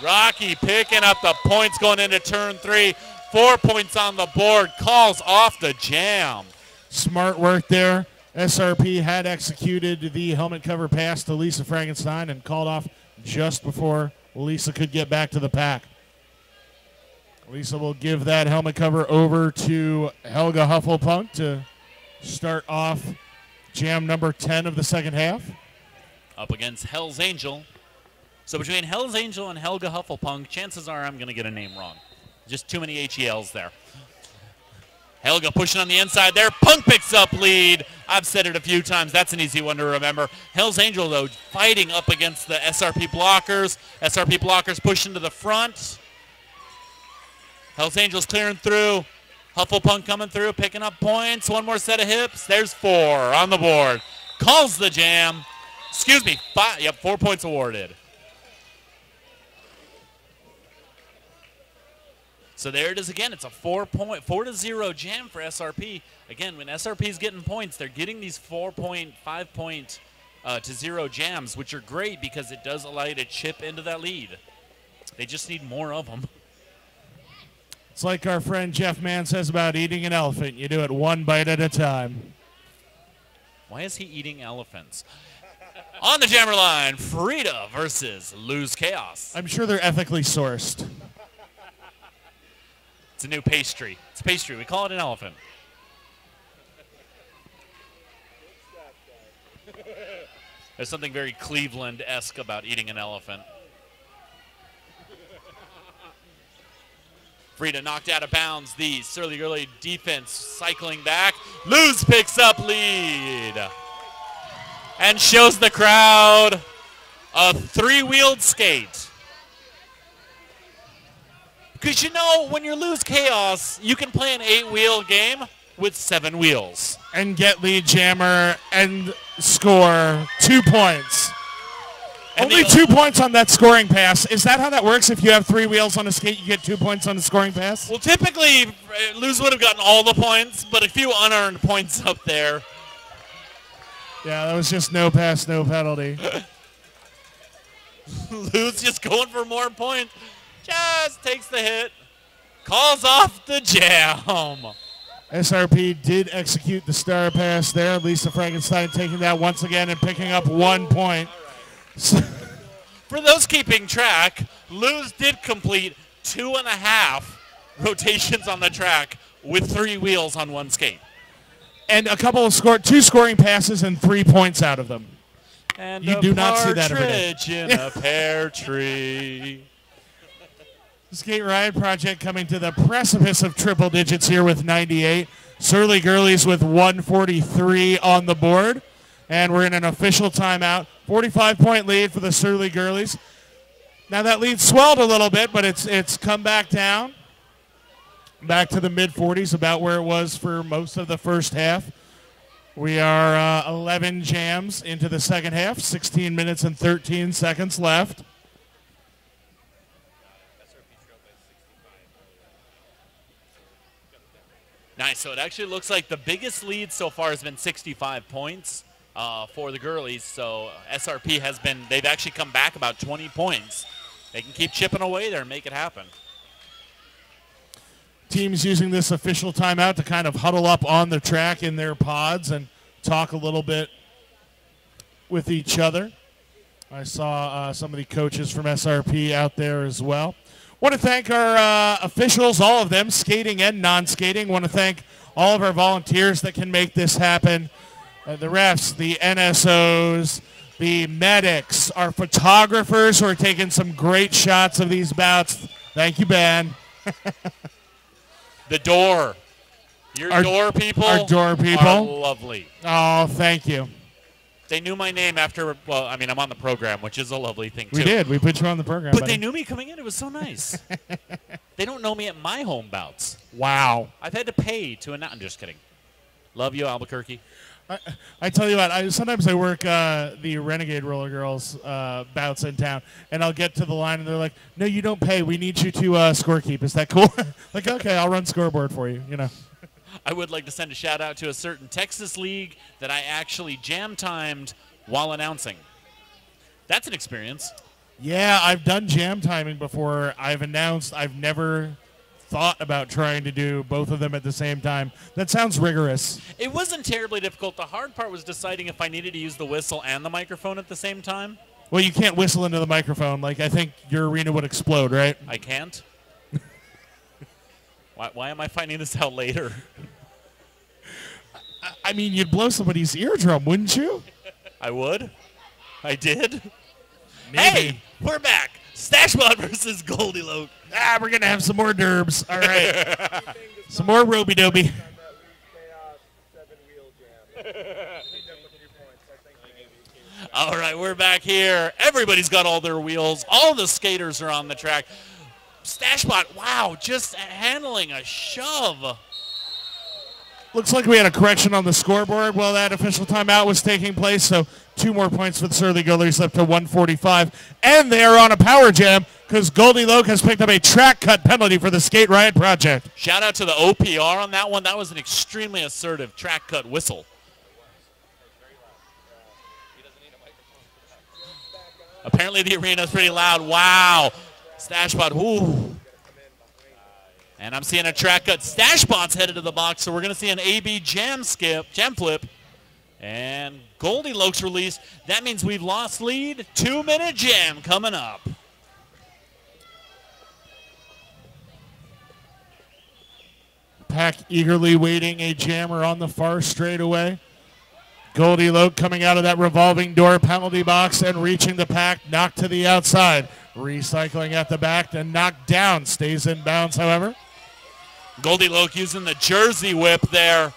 Rocky picking up the points going into turn 3. 4 points on the board. Calls off the jam. Smart work there. SRP had executed the helmet cover pass to Lisa Frankenstein and called off just before Lisa could get back to the pack. Lisa will give that helmet cover over to Helga Hufflepunk to start off jam number 10 of the second half. Up against Hell's Angel. So between Hell's Angel and Helga Hufflepunk, chances are I'm going to get a name wrong. Just too many HELs there. Helga pushing on the inside there. Punk picks up lead. I've said it a few times. That's an easy one to remember. Hell's Angel, though, fighting up against the SRP blockers. SRP blockers pushing to the front. Hell's Angel's clearing through. Hufflepunk coming through, picking up points. One more set of hips. There's 4 on the board. Calls the jam. Excuse me, 5. Yep, 4 points awarded. So there it is again. It's a 4-0 jam for SRP. Again, when SRP is getting points, they're getting these 4-point, 5-point to 0 jams, which are great because it does allow you to chip into that lead. They just need more of them. It's like our friend Jeff Mann says about eating an elephant. You do it one bite at a time. Why is he eating elephants? On the jammer line, Frida versus Lose Chaos. I'm sure they're ethically sourced. It's a new pastry. It's pastry. We call it an elephant. There's something very Cleveland-esque about eating an elephant. Frida knocked out of bounds. The Surly Girly defense cycling back. Luz picks up lead and shows the crowd a three-wheeled skate. Because you know, when you lose Chaos, you can play an 8-wheel game with 7 wheels. And get lead jammer and score 2 points. And Only 2 points on that scoring pass. Is that how that works? If you have 3 wheels on a skate, you get 2 points on the scoring pass? Well, typically, Luz would have gotten all the points, but a few unearned points up there. Yeah, that was just no pass, no penalty. Luz just going for more points. Just takes the hit. Calls off the jam. SRP did execute the star pass there. Lisa Frankenstein taking that once again and picking up 1 point. For those keeping track, Luz did complete 2.5 rotations on the track with 3 wheels on one skate. And a couple of 2 scoring passes and 3 points out of them. And you do not see that every day. Partridge in a pear tree. Skate Riot Project coming to the precipice of triple digits here with 98. Surly Girlies with 143 on the board. And we're in an official timeout. 45-point lead for the Surly Girlies. Now that lead swelled a little bit, but it's come back down. Back to the mid-40s, about where it was for most of the first half. We are 11 jams into the second half. 16 minutes and 13 seconds left. Nice. So it actually looks like the biggest lead so far has been 65 points for the girlies. So SRP they've actually come back about 20 points. They can keep chipping away there and make it happen. Teams using this official timeout to kind of huddle up on the track in their pods and talk a little bit with each other. I saw some of the coaches from SRP out there as well. Want to thank our officials, all of them, skating and non-skating. Want to thank all of our volunteers that can make this happen. The refs, the NSOs, the medics, our photographers who are taking some great shots of these bouts. Thank you, Ben. The door. Our door people are lovely. Oh, thank you. They knew my name after, well, I mean, I'm on the program, which is a lovely thing, too. We did. We put you on the program. But buddy. they knew me coming in. It was so nice. They don't know me at my home bouts. Wow. I've had to pay to I'm just kidding. Love you, Albuquerque. I tell you what, sometimes I work the Renegade Roller Girls bouts in town, and I'll get to the line, and they're like, no, you don't pay. We need you to score keep. Is that cool? Like, okay, I'll run scoreboard for you, you know. I would like to send a shout-out to a certain Texas league that I actually jam-timed while announcing. That's an experience. Yeah, I've done jam timing before. I've announced. I've never thought about trying to do both of them at the same time. That sounds rigorous. It wasn't terribly difficult. The hard part was deciding if I needed to use the whistle and the microphone at the same time. Well, you can't whistle into the microphone. Like, I think your arena would explode, right? I can't? Why am I finding this out later? I mean, you'd blow somebody's eardrum, wouldn't you? I would. I did. Maybe. Hey, we're back. Stashbot versus Goldilocks. We're going to have some more derbs. All right. Some more Roby-Doby. All right, we're back here. Everybody's got all their wheels. All the skaters are on the track. Stashbot, wow, just handling a shove. Looks like we had a correction on the scoreboard while that official timeout was taking place, so 2 more points for the Surly Girlies up to 145. And they are on a power jam because Goldilocks has picked up a track cut penalty for the Skate Riot Project. Shout out to the OPR on that one. That was an extremely assertive track cut whistle. Apparently the arena is pretty loud. Wow. Stashbot, ooh. And I'm seeing a track cut. Stashbot's headed to the box, so we're going to see an AB jam flip. And Goldilocks released. That means we've lost lead. 2-minute jam coming up. Pack eagerly waiting a jammer on the far straightaway. Goldie Loke coming out of that revolving door penalty box and reaching the pack, knocked to the outside. Recycling at the back and knocked down. Stays in bounds, however. Goldie Loke using the jersey whip there.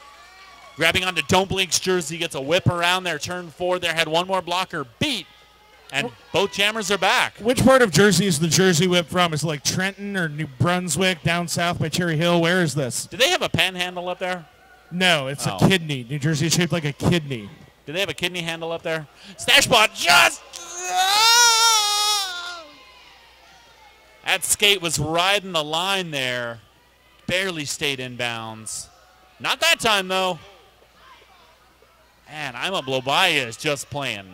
Grabbing onto Don't Blink's jersey, gets a whip around there, turn 4 there, had one more blocker beat, and both jammers are back. Which part of Jersey is the jersey whip from? Is it like Trenton or New Brunswick, down south by Cherry Hill? Where is this? Do they have a panhandle up there? No, it's a kidney. New Jersey is shaped like a kidney. Do they have a kidney handle up there? Stashbot just... That skate was riding the line there. Barely stayed in bounds. Not that time, though. Man, Ima Blobaya is just playing,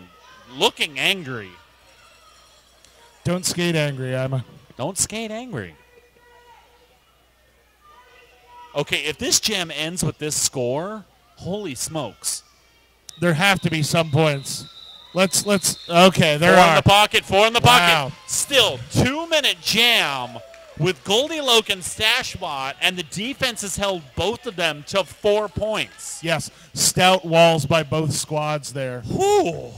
looking angry. Don't skate angry, Ima. Don't skate angry. Okay, if this jam ends with this score, holy smokes. There have to be some points. Let's, okay, there are. 4 in the pocket, 4 in the Wow. pocket. Still, 2-minute jam with Goldie Loke and Stashbot, and the defense has held both of them to 4 points. Yes, stout walls by both squads there. Whew.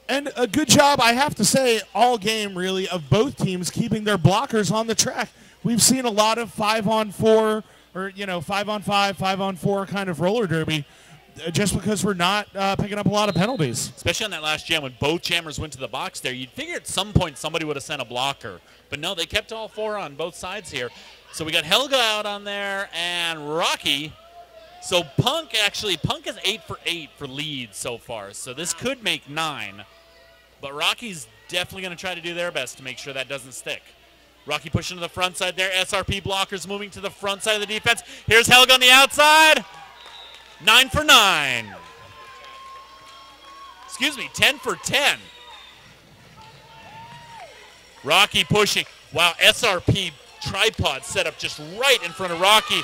And a good job, I have to say, all game really, of both teams keeping their blockers on the track. We've seen a lot of 5-on-4 or, 5-on-5, 5-on-4 kind of roller derby just because we're not picking up a lot of penalties. Especially on that last jam when both jammers went to the box there. You'd figure at some point somebody would have sent a blocker. But no, they kept all 4 on both sides here. So we got Helga out on there and Rocky. So Punk is 8 for 8 for leads so far. So this could make 9. But Rocky's definitely going to try to do their best to make sure that doesn't stick. Rocky pushing to the front side there. SRP blockers moving to the front side of the defense. Here's Helga on the outside. 9 for 9. Excuse me, 10 for 10. Rocky pushing. Wow, SRP tripod set up just right in front of Rocky.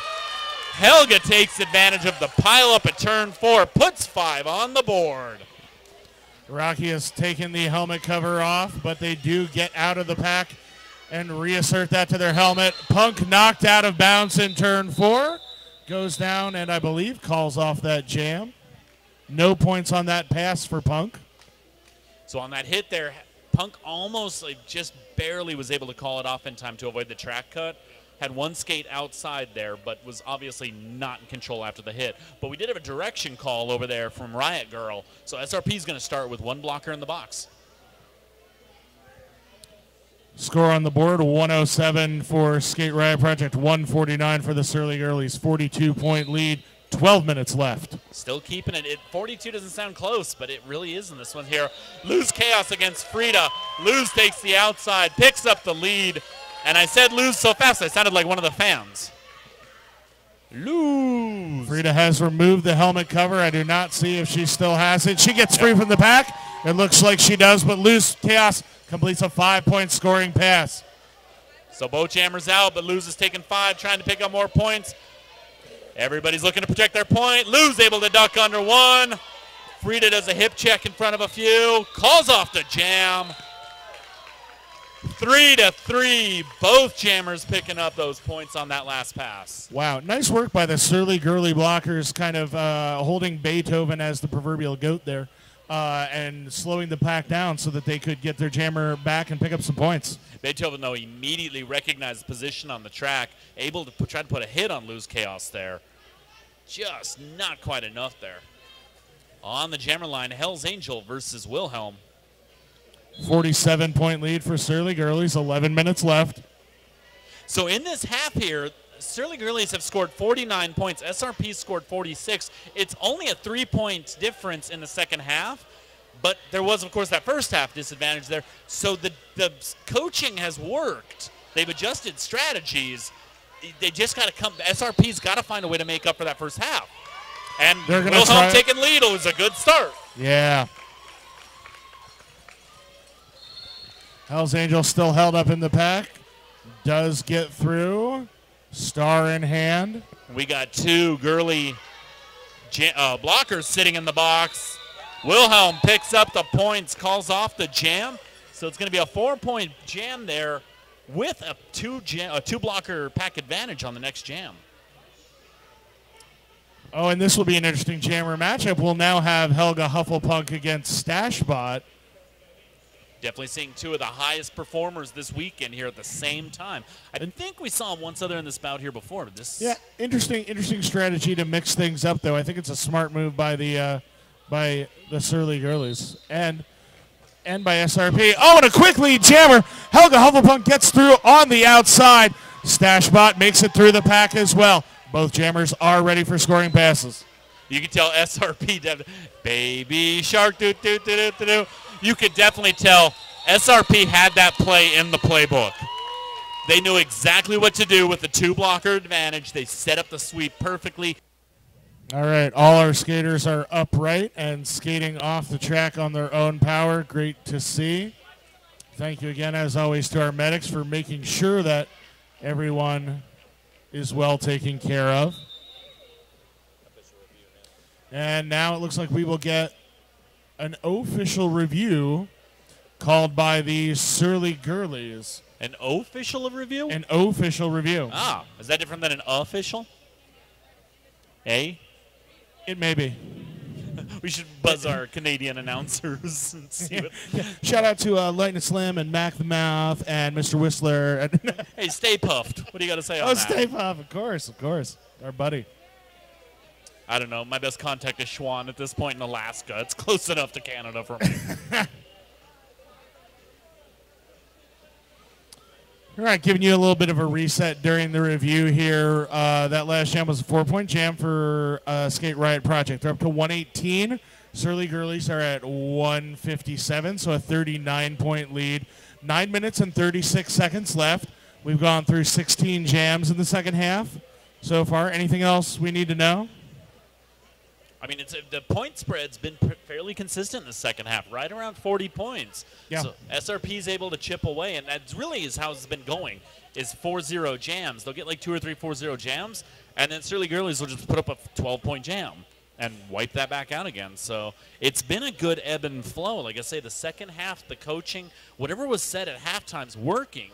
Helga takes advantage of the pile up at turn 4, puts 5 on the board. Rocky has taken the helmet cover off, but they do get out of the pack and reassert that to their helmet. Punk knocked out of bounds in turn 4. Goes down and I believe calls off that jam. No points on that pass for Punk. So on that hit there, Punk almost just barely was able to call it off in time to avoid the track cut. Had one skate outside there, but was obviously not in control after the hit. But we did have a direction call over there from Riot Girl. So SRP is going to start with 1 blocker in the box. Score on the board, 107 for Skate Riot Project, 149 for the Surly Girlies. 42-point lead, 12 minutes left. Still keeping it. 42 doesn't sound close, but it really is in this one here. Lose Chaos against Frida. Lose takes the outside, picks up the lead. And I said lose so fast, I sounded like one of the fans. Lose. Frida has removed the helmet cover. I do not see if she still has it. She gets free from the pack. It looks like she does, but Lose Chaos completes a 5-point scoring pass. So both jammers out, but Lose is taking 5, trying to pick up more points. Everybody's looking to protect their point. Lose able to duck under 1. Frida does a hip check in front of a few. Calls off the jam. 3-3. Both jammers picking up those points on that last pass. Wow, nice work by the Surly Girly blockers, kind of holding Beethoven as the proverbial goat there. And slowing the pack down so that they could get their jammer back and pick up some points. Beethoven, though, immediately recognized position on the track, able to try to put a hit on Lose Chaos there. Just not quite enough there. On the jammer line, Hell's Angel versus Wilhelm. 47-point lead for Surly Girlies, 11 minutes left. So in this half here, Surly Girlies have scored 49 points. SRP scored 46. It's only a 3-point difference in the second half, but there was, of course, that first half disadvantage there. So the coaching has worked. They've adjusted strategies. They just got to come. SRP's got to find a way to make up for that first half. And Wilhelm taking lead was a good start. Yeah. Hell's Angel still held up in the pack. Does get through. Star in hand. We got 2 girly blockers sitting in the box. Wilhelm picks up the points, calls off the jam. So it's going to be a 4-point jam there with a 2-blocker pack advantage on the next jam. Oh, and this will be an interesting jammer matchup. We'll now have Helga Hufflepunk against Stashbot. Definitely seeing two of the highest performers this weekend here at the same time. I think we saw once other in this bout here before. But this interesting strategy to mix things up, though. I think it's a smart move by the Surly Girlies and by SRP. Oh, and a quick lead jammer. Helga Hufflepunk gets through on the outside. Stashbot makes it through the pack as well. Both jammers are ready for scoring passes. You can tell SRP, baby shark, do do do do do. You could definitely tell SRP had that play in the playbook. They knew exactly what to do with the 2-blocker advantage. They set up the sweep perfectly. All right, all our skaters are upright and skating off the track on their own power. Great to see. Thank you again, as always, to our medics for making sure that everyone is well taken care of. And now it looks like we will get an official review called by the Surly Girlies. An official review? An official review. Ah, is that different than an official? Eh? It may be. We should buzz our Canadian announcers and see what. Shout out to Lightning Slim and Mac the Mouth and Mr. Whistler. Hey, Stay Puffed. What do you got to say on that? Stay Puffed, of course. Our buddy. I don't know. My best contact is Schwann at this point in Alaska. It's close enough to Canada for me. All right, giving you a little bit of a reset during the review here. That last jam was a 4-point jam for Skate Riot Project. They're up to 118. Surly Girlies are at 157, so a 39-point lead. 9 minutes and 36 seconds left. We've gone through 16 jams in the second half so far. Anything else we need to know? I mean, the point spread's been fairly consistent in the second half, right around 40 points. Yeah. So SRP is able to chip away, and that really is how it's been going, is 4-0 jams. They'll get like 2 or 3 4-0 jams, and then Surly Girlies will just put up a 12-point jam and wipe that back out again. So it's been a good ebb and flow. Like I say, the second half, the coaching, whatever was said at halftime's working.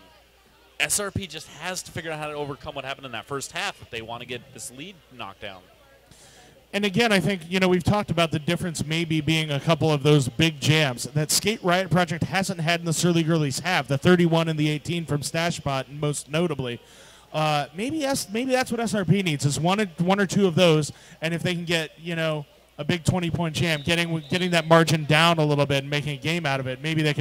SRP just has to figure out how to overcome what happened in that first half if they want to get this lead knocked down. And again, I think, we've talked about the difference maybe being a couple of those big jams that Skate Riot Project hasn't had and the Surly Girlies have, the 31 and the 18 from Stashbot, most notably. Maybe that's what SRP needs, is one or two of those, and if they can get, a big 20-point jam, getting that margin down a little bit and making a game out of it, maybe they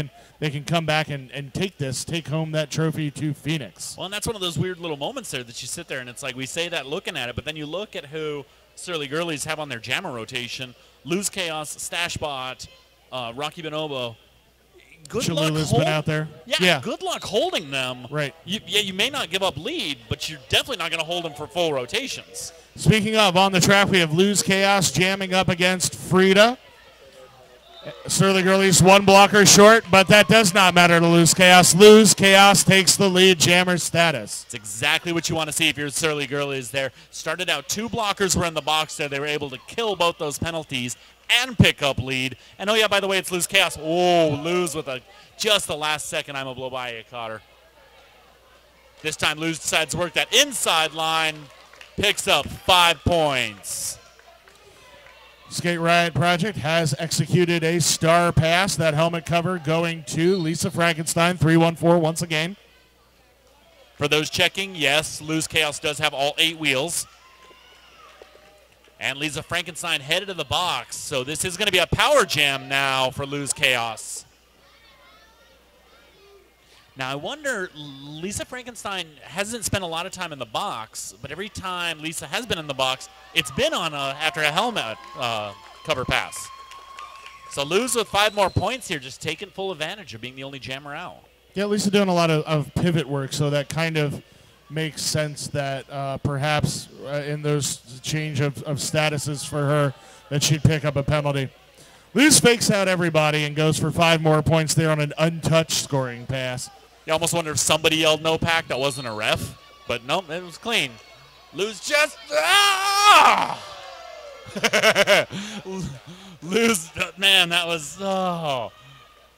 can come back and take home that trophy to Phoenix. Well, and that's one of those weird little moments there that you sit there and it's like we say that looking at it, but then you look at who Surly Girlies have on their jammer rotation: Lose Chaos, Stashbot, Rocky Bonobo. Good luck been out there. Yeah, good luck holding them. Right. You may not give up lead, but you're definitely not going to hold them for full rotations. Speaking of, on the track, we have Lose Chaos jamming up against Frida. Surly Girlies 1 blocker short, but that does not matter to Lose Chaos. Lose Chaos takes the lead jammer status. It's exactly what you want to see if you're Surly Girlies there. Started out 2 blockers were in the box there. They were able to kill both those penalties and pick up lead. And oh yeah, by the way, it's Lose Chaos. Oh, Lose with just the last second I'm a blow by a Cotter. This time Lose decides to work that inside line, picks up 5 points. Skate Riot Project has executed a star pass. That helmet cover going to Lisa Frankenstein, 314 once again. For those checking, yes, Lose Chaos does have all 8 wheels. And Lisa Frankenstein headed to the box. So this is going to be a power jam now for Lose Chaos. Now I wonder, Lisa Frankenstein hasn't spent a lot of time in the box, but every time Lisa has been in the box, it's been on after a helmet cover pass. So Lose with 5 more points here, just taking full advantage of being the only jammer out. Yeah, Lisa doing a lot of pivot work, so that kind of makes sense that perhaps in those change of statuses for her that she'd pick up a penalty. Lose fakes out everybody and goes for 5 more points there on an untouched scoring pass. You almost wonder if somebody yelled no pack that wasn't a ref, but nope, it was clean. Lose just Lose, man, that was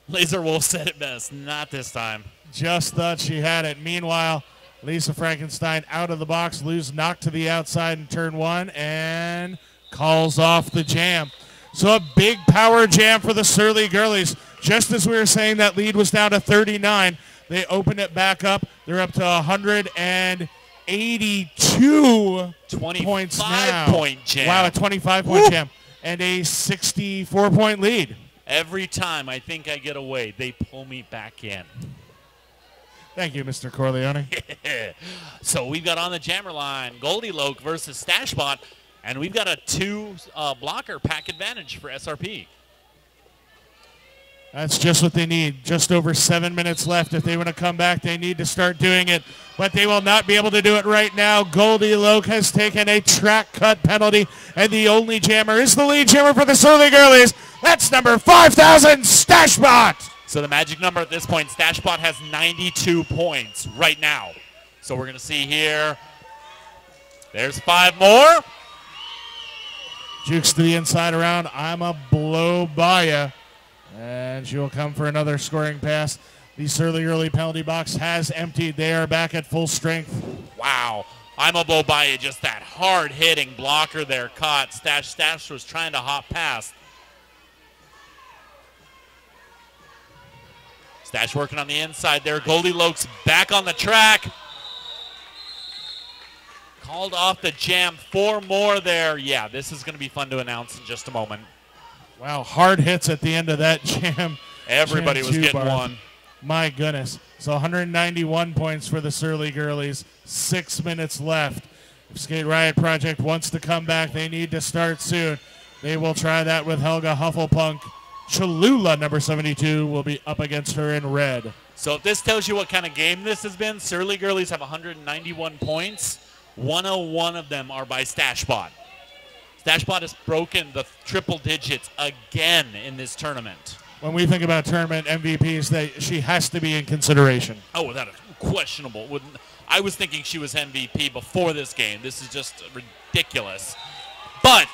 Laser Wolf said it best. Not this time. Just thought she had it. Meanwhile, Lisa Frankenstein out of the box. Lose knocked to the outside in turn 1 and calls off the jam. So a big power jam for the Surly girlies. Just as we were saying that lead was down to 39, they open it back up. They're up to 182 points now. 25-point jam. Wow, a 25-point jam. And a 64-point lead. Every time I think I get away, they pull me back in. Thank you, Mr. Corleone. So we've got on the jammer line Goldie Loke versus Stashbot, and we've got a two-blocker pack advantage for SRP. That's just what they need. Just over 7 minutes left. If they want to come back, they need to start doing it. But they will not be able to do it right now. Goldie Loke has taken a track cut penalty, and the only jammer is the lead jammer for the Surly girlies. That's number 5,000, Stashbot. So the magic number at this point, Stashbot has 92 points right now. So we're going to see here. There's 5 more. Jukes to the inside around. I'm a blow by ya. And she will come for another scoring pass. The Surly Early penalty box has emptied. They are back at full strength. Wow. I'm a blow by ya. Just that hard-hitting blocker there caught. Stash was trying to hop past. Stash working on the inside there. Goldie Loke's back on the track. Called off the jam. 4 more there. Yeah, this is going to be fun to announce in just a moment. Wow, hard hits at the end of that jam. Everybody was getting one. My goodness. So 191 points for the Surly girlies. 6 minutes left. If Skate Riot Project wants to come back, they need to start soon. They will try that with Helga Hufflepunk. Cholula, number 72, will be up against her in red. So if this tells you what kind of game this has been, Surly girlies have 191 points. 101 of them are by Stashbot. Stashbot has broken the triple digits again in this tournament. When we think about tournament MVPs, she has to be in consideration. Oh, without a questionable. I was thinking she was MVP before this game. This is just ridiculous. But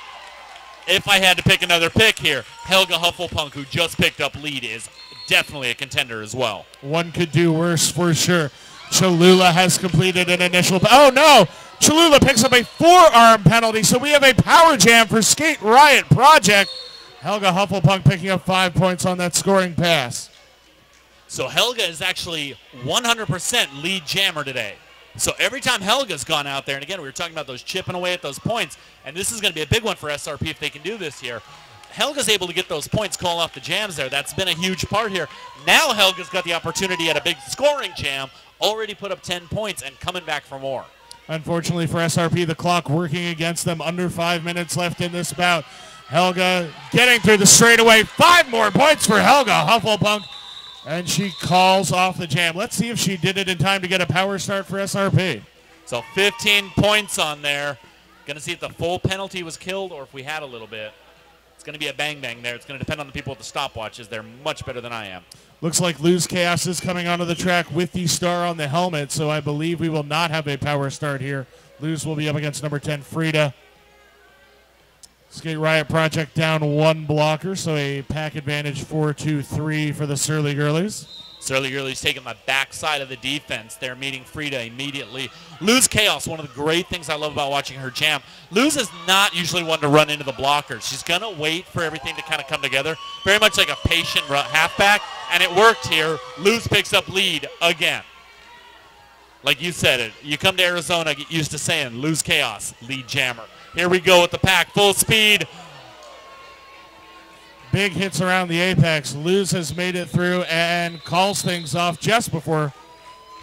if I had to pick another pick here, Helga Hufflepunk, who just picked up lead, is definitely a contender as well. One could do worse for sure. Cholula has completed an initial. Oh, no! Cholula picks up a forearm penalty, so we have a power jam for Skate Riot Project. Helga Hufflepunk picking up 5 points on that scoring pass. So Helga is actually 100% lead jammer today. So every time Helga's gone out there, and again, we were talking about those chipping away at those points, and this is going to be a big one for SRP if they can do this here. Helga's able to get those points, call off the jams there. That's been a huge part here. Now Helga's got the opportunity at a big scoring jam, already put up 10 points and coming back for more. Unfortunately for SRP, the clock working against them. Under 5 minutes left in this bout. Helga getting through the straightaway. 5 more points for Helga Hufflepunk. And she calls off the jam. Let's see if she did it in time to get a power start for SRP. So 15 points on there. Going to see if the full penalty was killed or if we had a little bit. It's going to be a bang-bang there. It's going to depend on the people with the stopwatches. They're much better than I am. Looks like Luz Chaos is coming onto the track with the star on the helmet, so I believe we will not have a power start here. Luz will be up against number 10, Frida. Skate Riot Project down 1 blocker, so a pack advantage 4-2-3 for the Surly girlies. Surly girlies taking the backside of the defense. They're meeting Frida immediately. Luz Chaos, one of the great things I love about watching her jam. Luz is not usually one to run into the blockers. She's going to wait for everything to kind of come together. Very much like a patient halfback, and it worked here. Luz picks up lead again. Like you said it, you come to Arizona, get used to saying Luz Chaos, lead jammer. Here we go with the pack, full speed. Big hits around the apex. Luz has made it through and calls things off just before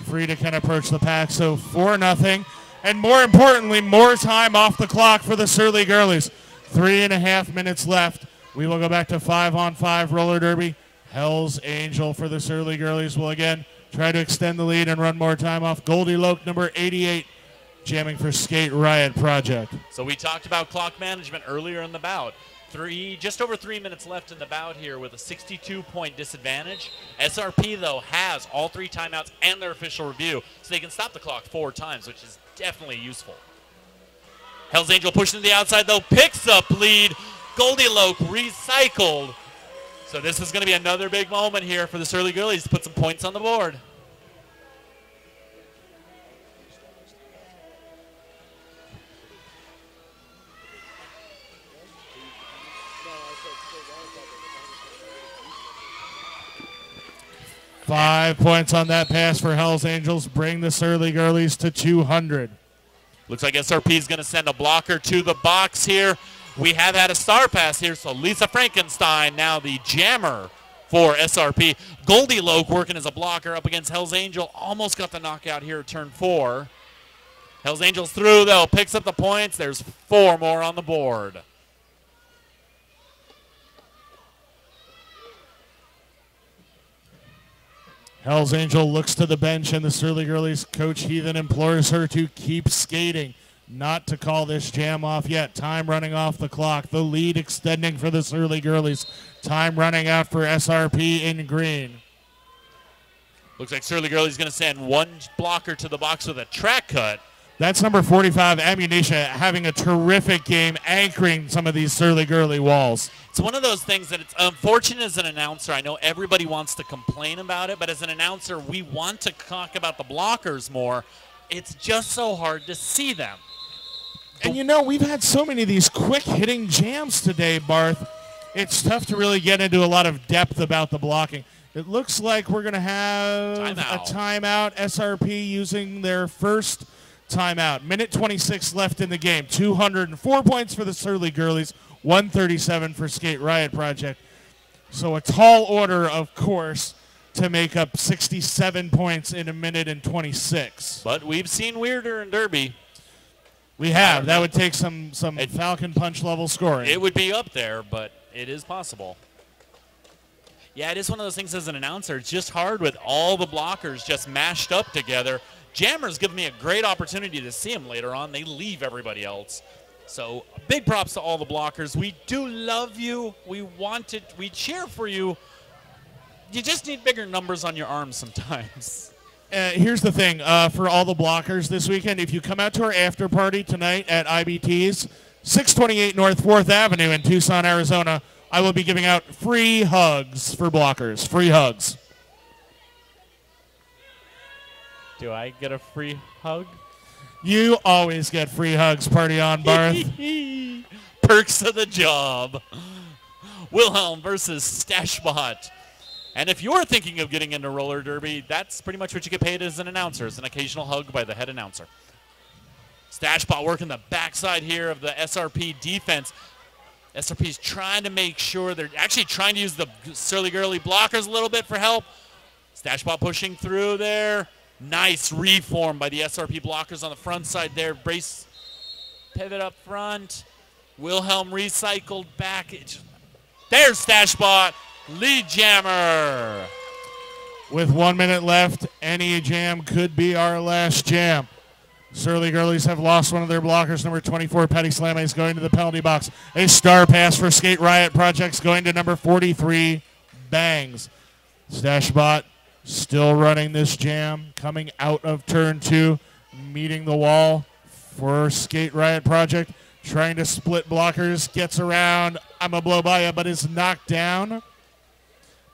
Frida can approach the pack. So 4-0. And more importantly, more time off the clock for the Surly girlies. 3.5 minutes left. We will go back to 5-on-5 roller derby. Hell's Angel for the Surly girlies will again try to extend the lead and run more time off. Goldie Loke, number 88, jamming for Skate Riot Project. So we talked about clock management earlier in the bout. Just over 3 minutes left in the bout here with a 62-point disadvantage. SRP, though, has all 3 timeouts and their official review, so they can stop the clock 4 times, which is definitely useful. Hell's Angel pushing to the outside, though, picks up lead. Goldie Loke recycled. So this is going to be another big moment here for the Surly girlies to put some points on the board. 5 points on that pass for Hells Angels. Bring the Surly Girlies to 200. Looks like SRP is going to send a blocker to the box here. We have had a star pass here, so Lisa Frankenstein, now the jammer for SRP. Goldie Loke working as a blocker up against Hells Angel. Almost got the knockout here at turn 4. Hells Angels through, though. Picks up the points. There's 4 more on the board. Hells Angel looks to the bench, and the Surly Girlies coach Heathen implores her to keep skating, not to call this jam off yet. Time running off the clock. The lead extending for the Surly Girlies. Time running out for SRP in green. Looks like Surly Girlie's going to send one blocker to the box with a track cut. That's number 45, Ammunition, having a terrific game, anchoring some of these Surly Girly walls. It's one of those things that it's unfortunate as an announcer. I know everybody wants to complain about it, but as an announcer, we want to talk about the blockers more. It's just so hard to see them. And you know, we've had so many of these quick-hitting jams today, Barth. It's tough to really get into a lot of depth about the blocking. It looks like we're going to have a timeout. SRP using their first timeout. Minute 26 left in the game. 204 points for the Surly Girlies, 137 for Skate Riot Project. So a tall order, of course, to make up 67 points in a minute and 26. But we've seen weirder in Derby. We have. That would take some Falcon Punch level scoring. It would be up there, but it is possible. Yeah, it is one of those things as an announcer. It's just hard with all the blockers just mashed up together. Jammers give me a great opportunity to see them later on. They leave everybody else. So big props to all the blockers. We do love you. We want it. We cheer for you. You just need bigger numbers on your arms sometimes. Here's the thing. For all the blockers this weekend, if you come out to our after party tonight at IBT's, 628 North 4th Avenue in Tucson, Arizona, I will be giving out free hugs for blockers. Free hugs. Do I get a free hug? You always get free hugs, Party on, Barth. Perks of the job. Wilhelm versus Stashbot. And if you're thinking of getting into roller derby, that's pretty much what you get paid as an announcer. It's an occasional hug by the head announcer. Stashbot working the backside here of the SRP defense. SRP's trying to make sure they're actually trying to use the Surly Girly blockers a little bit for help. Stashbot pushing through there. Nice reform by the SRP blockers on the front side there. Brace pivot up front. Wilhelm recycled back. There's Stashbot. Lead jammer. With 1 minute left, any jam could be our last jam. Surly Girlies have lost one of their blockers. Number 24, Petty Slam, is going to the penalty box. A star pass for Skate Riot Projects going to number 43, Bangs. Stashbot still running this jam, coming out of turn 2, meeting the wall for Skate Riot Project. Trying to split blockers, gets around. I'm a blow by you, but is knocked down.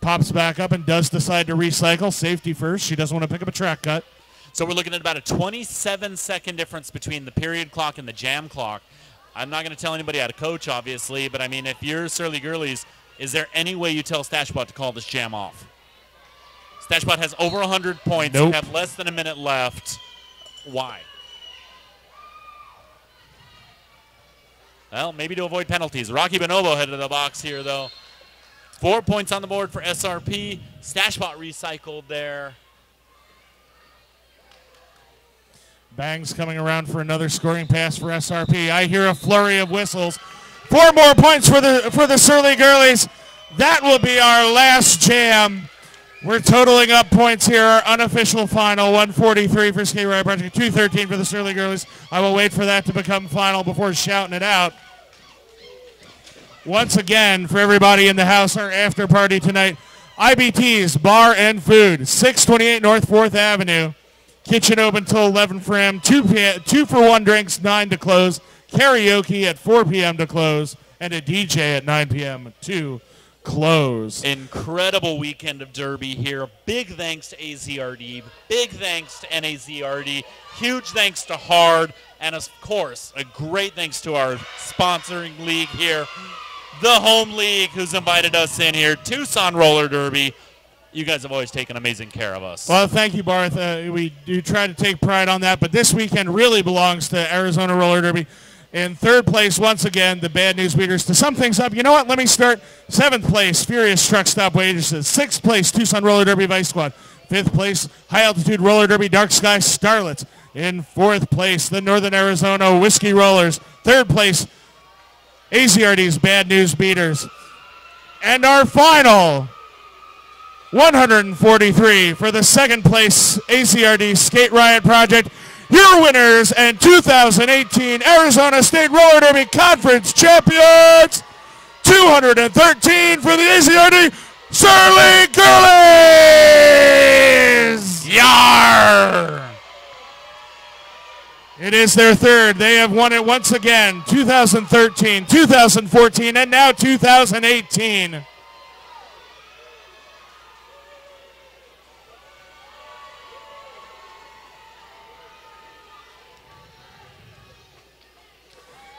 Pops back up and does decide to recycle. Safety first. She doesn't want to pick up a track cut. So we're looking at about a 27-second difference between the period clock and the jam clock. I'm not going to tell anybody how to coach, obviously, but I mean, if you're Surly Girlies, is there any way you tell Stashbot to call this jam off? Stashbot has over 100 points. Nope. You have less than a minute left. Why? Well, maybe to avoid penalties. Rocky Bonobo headed to the box here, though. 4 points on the board for SRP. Stashbot recycled there. Bangs coming around for another scoring pass for SRP. I hear a flurry of whistles. 4 more points for the Surly Girlies. That will be our last jam. We're totaling up points here. Our unofficial final, 143 for Skate Riot Project, 213 for the Surly Girlies. I will wait for that to become final before shouting it out. Once again, for everybody in the house, our after party tonight, IBT's Bar and Food, 628 North 4th Avenue. Kitchen open till 11 p.m. 2 for 1 drinks, 9 to close. Karaoke at 4 p.m. to close. And a DJ at 9 p.m. to close. Incredible weekend of Derby here. Big thanks to AZRD. Big thanks to NAZRD. Huge thanks to Hard. And of course, a great thanks to our sponsoring league here, the Home League, who's invited us in here. Tucson Roller Derby. You guys have always taken amazing care of us. Well, thank you, Barth. We do try to take pride on that, but this weekend really belongs to Arizona Roller Derby. In third place, once again, the Bad News Beaters. To sum things up, you know what? Let me start. Seventh place, Furious Truck Stop Waitresses. Sixth place, Tucson Roller Derby Vice Squad. Fifth place, High Altitude Roller Derby Dark Sky Starlets. In fourth place, the Northern Arizona Whiskey Rollers. Third place, AZRD's Bad News Beaters. And our final 143 for the second place AZRD Skate Riot Project. Your winners and 2018 Arizona State Roller Derby Conference champions, 213 for the AZRD Surly Girlies! Yar! It is their third. They have won it once again, 2013, 2014, and now 2018.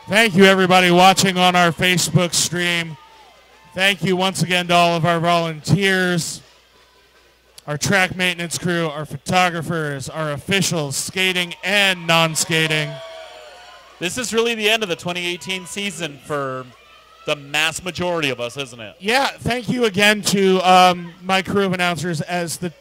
Thank you, everybody watching on our Facebook stream. Thank you once again to all of our volunteers, our track maintenance crew, our photographers, our officials, skating and non-skating. This is really the end of the 2018 season for the mass majority of us, isn't it? Yeah, thank you again to my crew of announcers. As the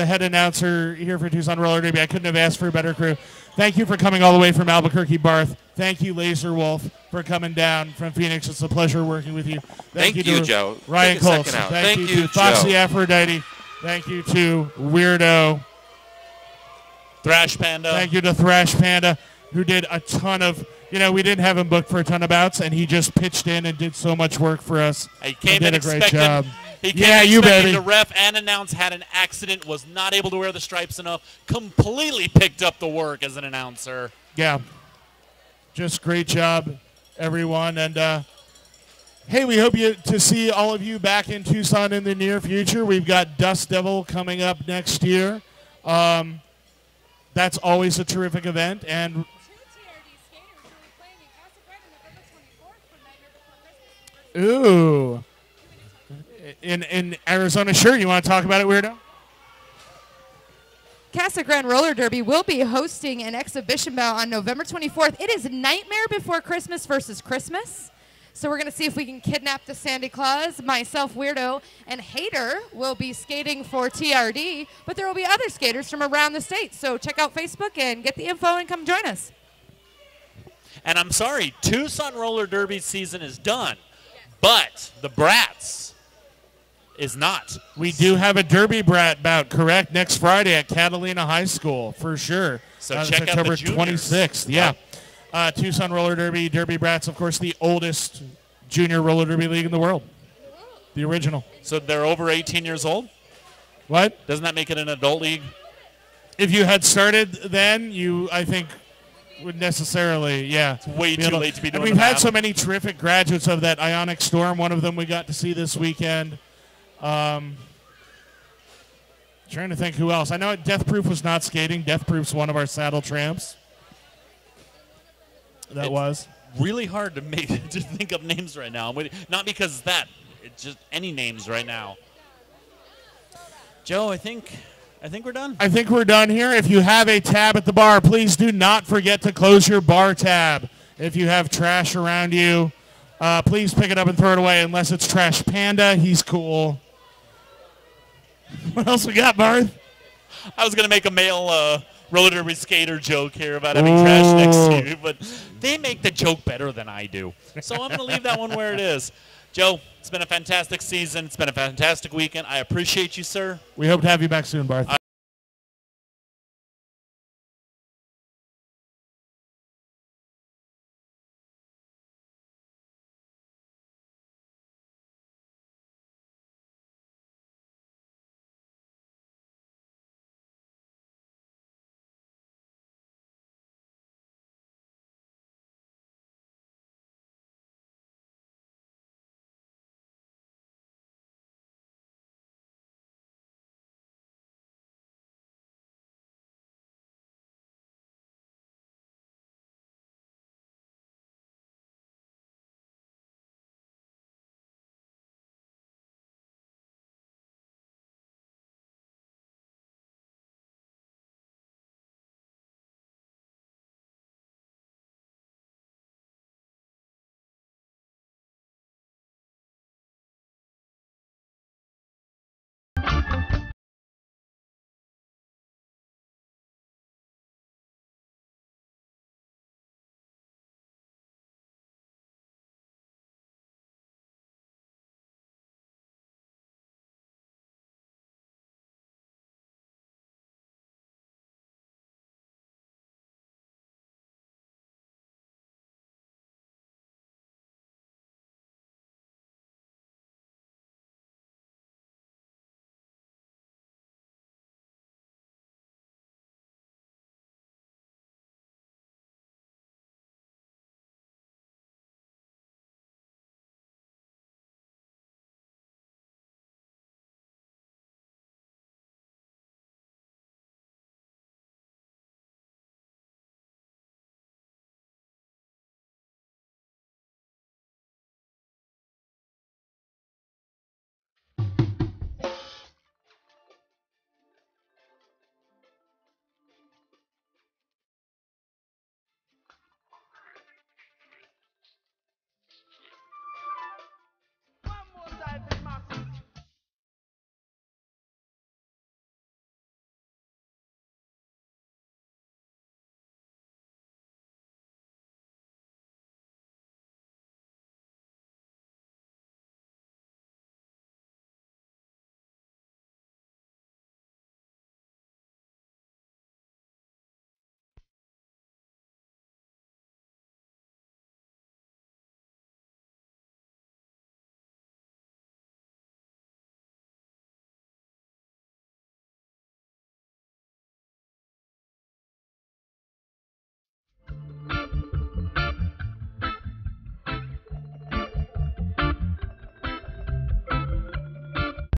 head announcer here for Tucson Roller Derby, I couldn't have asked for a better crew. Thank you for coming all the way from Albuquerque, Barth. Thank you, Laser Wolf, for coming down from Phoenix. It's a pleasure working with you. Thank you, Joe. Ryan Take a Colts. second out. Thank you to Joe. Foxy Aphrodite. Thank you to Weirdo. Thrash Panda. Thank you to Thrash Panda, who did a ton of, we didn't have him booked for a ton of bouts, and he just pitched in and did so much work for us. He came did in a great expecting, job. He came Yeah, in you expecting baby. to ref and announce, had an accident, was not able to wear the stripes enough, completely picked up the work as an announcer. Yeah. Just great job, everyone. And, hey, we hope to see all of you back in Tucson in the near future. We've got Dust Devil coming up next year. That's always a terrific event. And ooh. In Arizona, sure. You want to talk about it, Weirdo? Casa Grande Roller Derby will be hosting an exhibition bout on November 24th. It is Nightmare Before Christmas versus Christmas. So we're going to see if we can kidnap the Santa Claus. Myself, Weirdo, and Hater will be skating for TRD, but there will be other skaters from around the state. So check out Facebook and get the info and come join us. And I'm sorry, Tucson Roller Derby season is done, but the Brats is not. We do have a Derby Brat bout, correct, next Friday at Catalina High School, for sure. So It's check out October the juniors. 26th, yeah. Tucson Roller Derby, Derby Brats, of course, the oldest junior roller derby league in the world. The original. So they're over 18 years old? What? Doesn't that make it an adult league? If you had started then, you, I think, would necessarily, yeah. It's way too late to be doing And we've the had math. so many terrific graduates of that Ionic Storm. One of them we got to see this weekend. Trying to think who else. I know Death Proof was not skating. Death Proof's one of our saddle tramps. That was really hard to to think of names right now. Not because of that, it's just any names right now. Joe, I think we're done. I think we're done here. If you have a tab at the bar, please do not forget to close your bar tab. If you have trash around you, please pick it up and throw it away unless it's Trash Panda. He's cool. What else we got, Barth? I was going to make a male roller derby skater joke here about having trash next to you, but they make the joke better than I do. So I'm going to leave that one where it is. Joe, it's been a fantastic season. It's been a fantastic weekend. I appreciate you, sir. We hope to have you back soon, Barth.